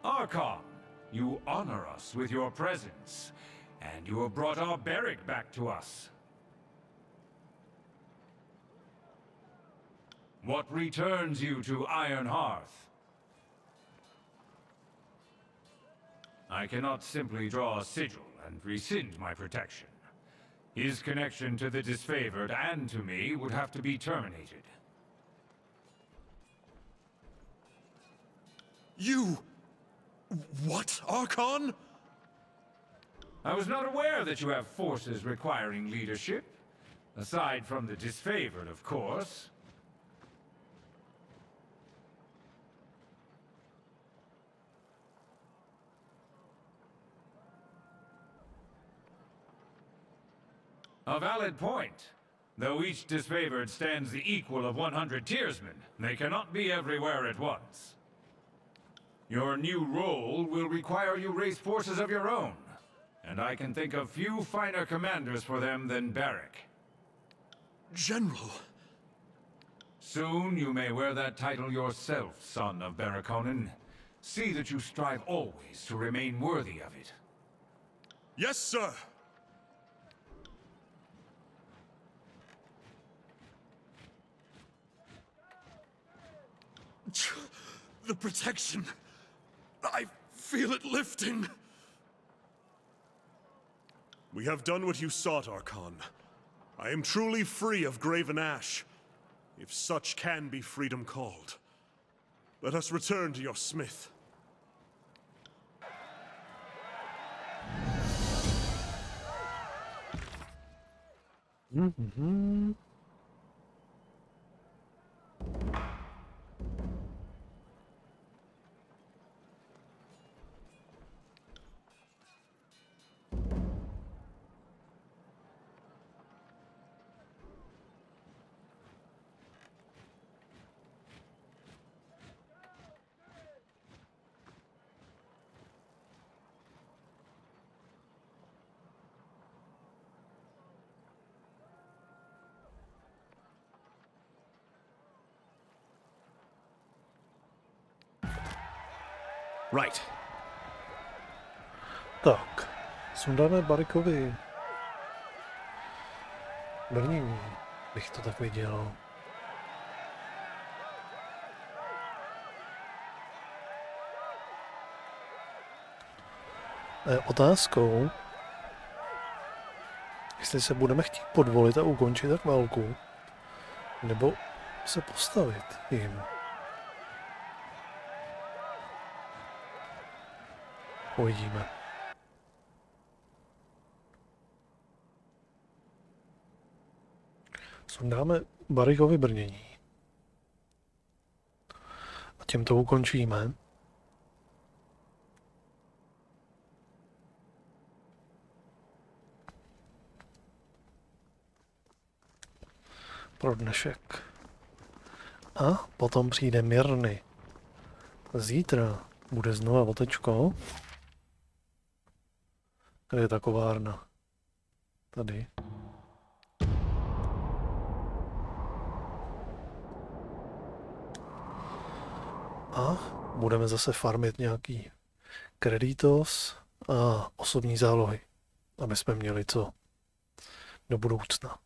Archon, you honor us with your presence, and you have brought our barrack back to us. What returns you to Iron Hearth? I cannot simply draw a sigil and rescind my protection. His connection to the disfavored and to me would have to be terminated. You... what, Archon? I was not aware that you have forces requiring leadership. Aside from the disfavored, of course. A valid point. Though each disfavored stands the equal of 100 tiersmen, they cannot be everywhere at once. Your new role will require you raise forces of your own, and I can think of few finer commanders for them than Barrack. General. Soon you may wear that title yourself, son of Barraconin. See that you strive always to remain worthy of it. Yes, sir! The protection. I feel it lifting. We have done what you sought, Archon. I am truly free of graven ash, if such can be freedom called. Let us return to your smith. Right. Tak, sundáme Barrackovi brnění, bych to tak viděl. Otázkou, jestli se budeme chtít podvolit a ukončit tak válku, nebo se postavit jim. Uvidíme. Sundáme Barrykovi brnění. A tím to ukončíme. Pro dnešek. A potom přijde Mirny. Zítra bude znova otečko. Kde je ta kovárna? Tady. A budeme zase farmit nějaký kreditos a osobní zálohy, aby jsme měli co do budoucna.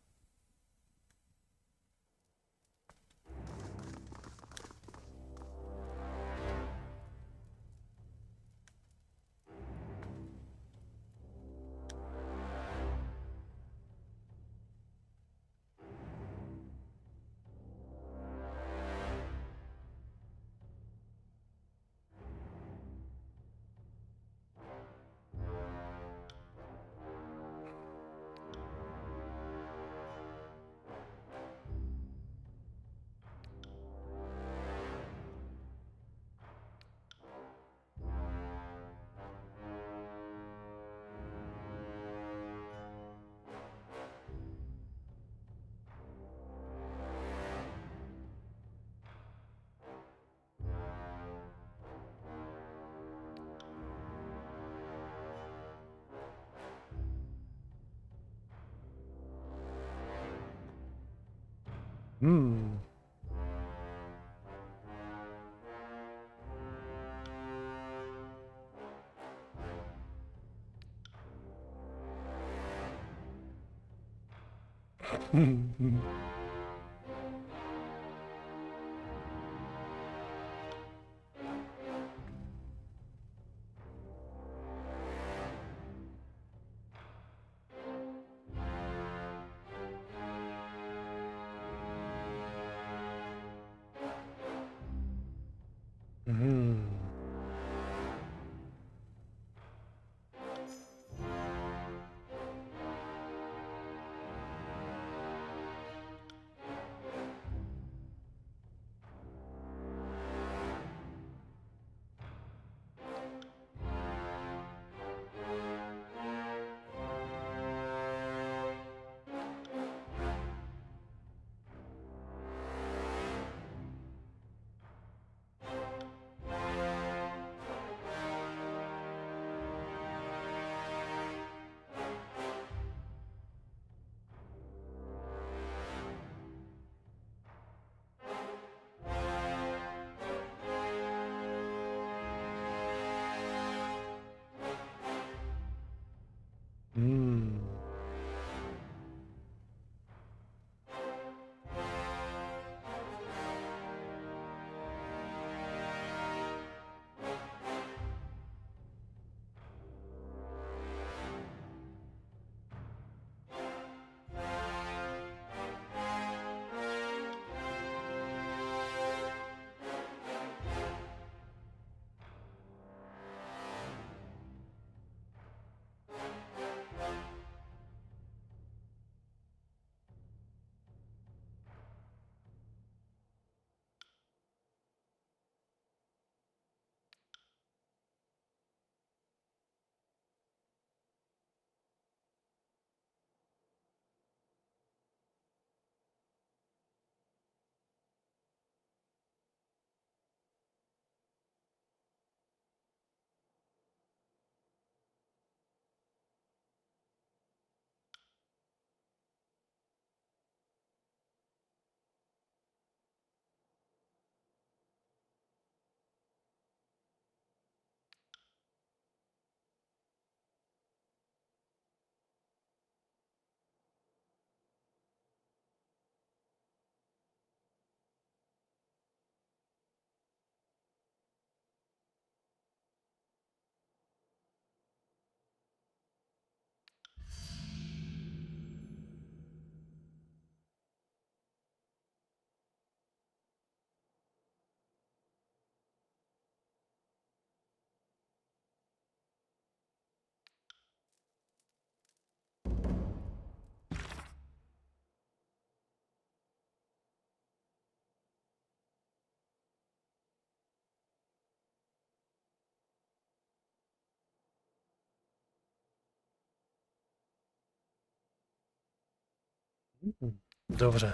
Dobře,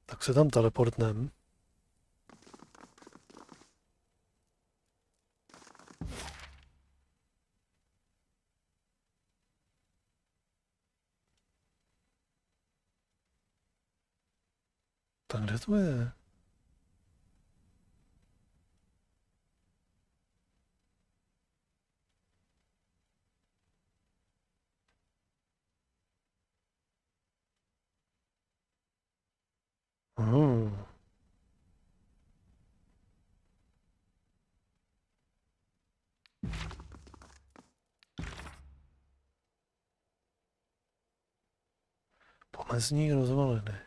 tak se tam teleportnem. Tak kde to je? Pomezní rozvaliny.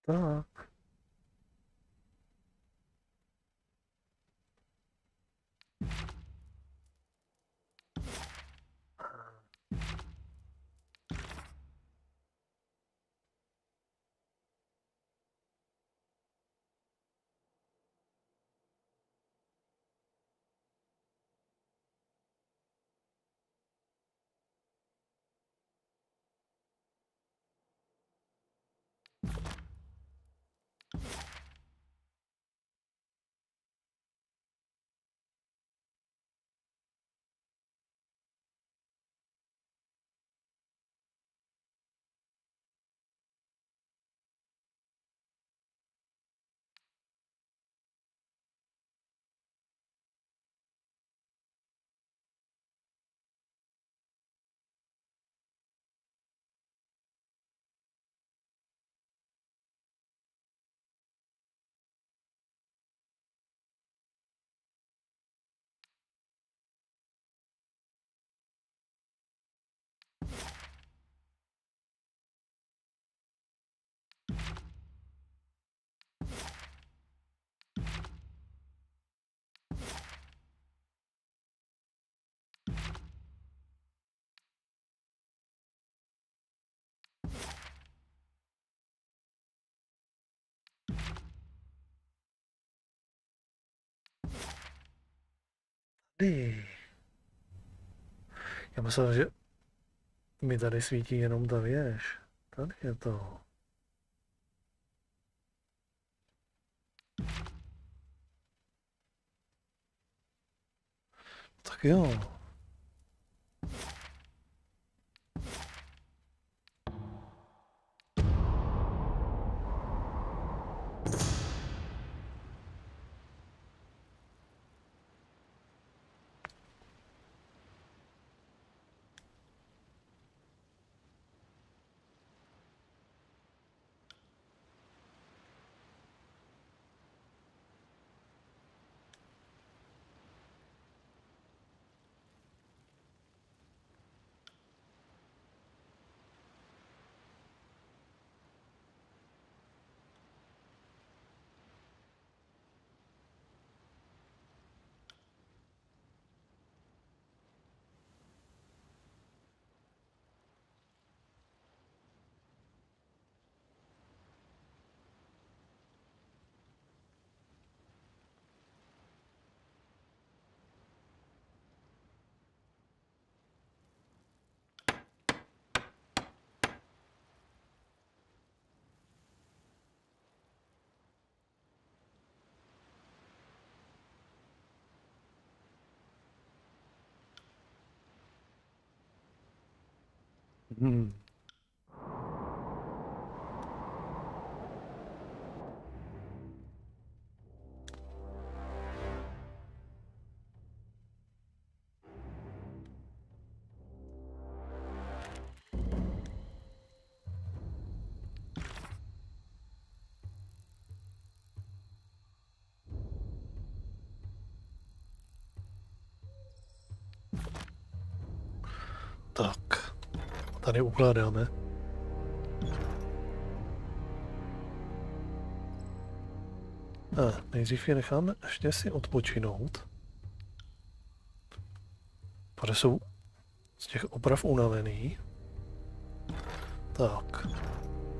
Tak. Tady. Já myslel, že mi tady svítí jenom ta věž. Tady je to. Tak jo. Hmm. Tak, tady ukládáme. Nejdřív je necháme ještě si odpočinout. Protože jsou z těch oprav unavený. Tak,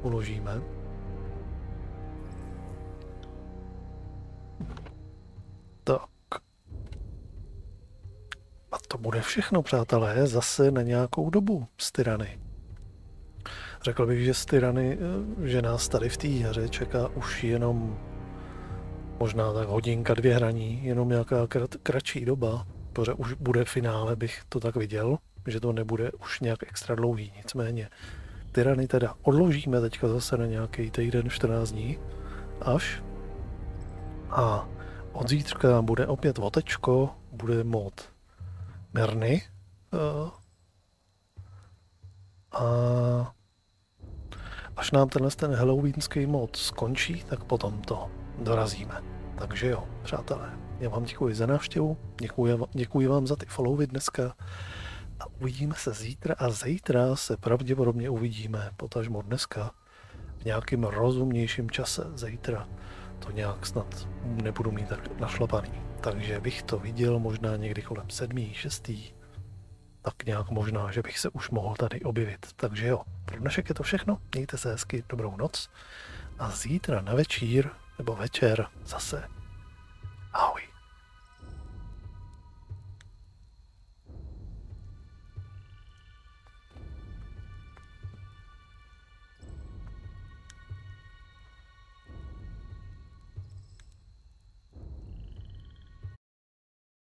uložíme. Tak. A to bude všechno, přátelé, zase na nějakou dobu z Tyranny. Řekl bych, že z Tyranny, že nás tady v té hře čeká už jenom možná tak hodinka, 2 hraní, jenom nějaká kratší doba, protože už bude finále, bych to tak viděl, že to nebude už nějak extra dlouhý, nicméně Tyranny teda odložíme teďka zase na nějaký týden, 14 dní, až a od zítřka bude opět votečko, bude mod Merny a až nám ten halloweenský mod skončí, tak potom to dorazíme. Takže jo, přátelé, já vám děkuji za návštěvu, děkuji vám za ty followy dneska a uvidíme se zítra a zítra se pravděpodobně uvidíme, potažmo dneska, v nějakým rozumnějším čase. Zítra to nějak snad nebudu mít tak našlapaný. Takže bych to viděl možná někdy kolem 7., 6. Tak nějak možná, že bych se už mohl tady objevit. Takže jo, pro dnešek je to všechno. Mějte se hezky, dobrou noc. A zítra na večír, nebo večer zase. Ahoj.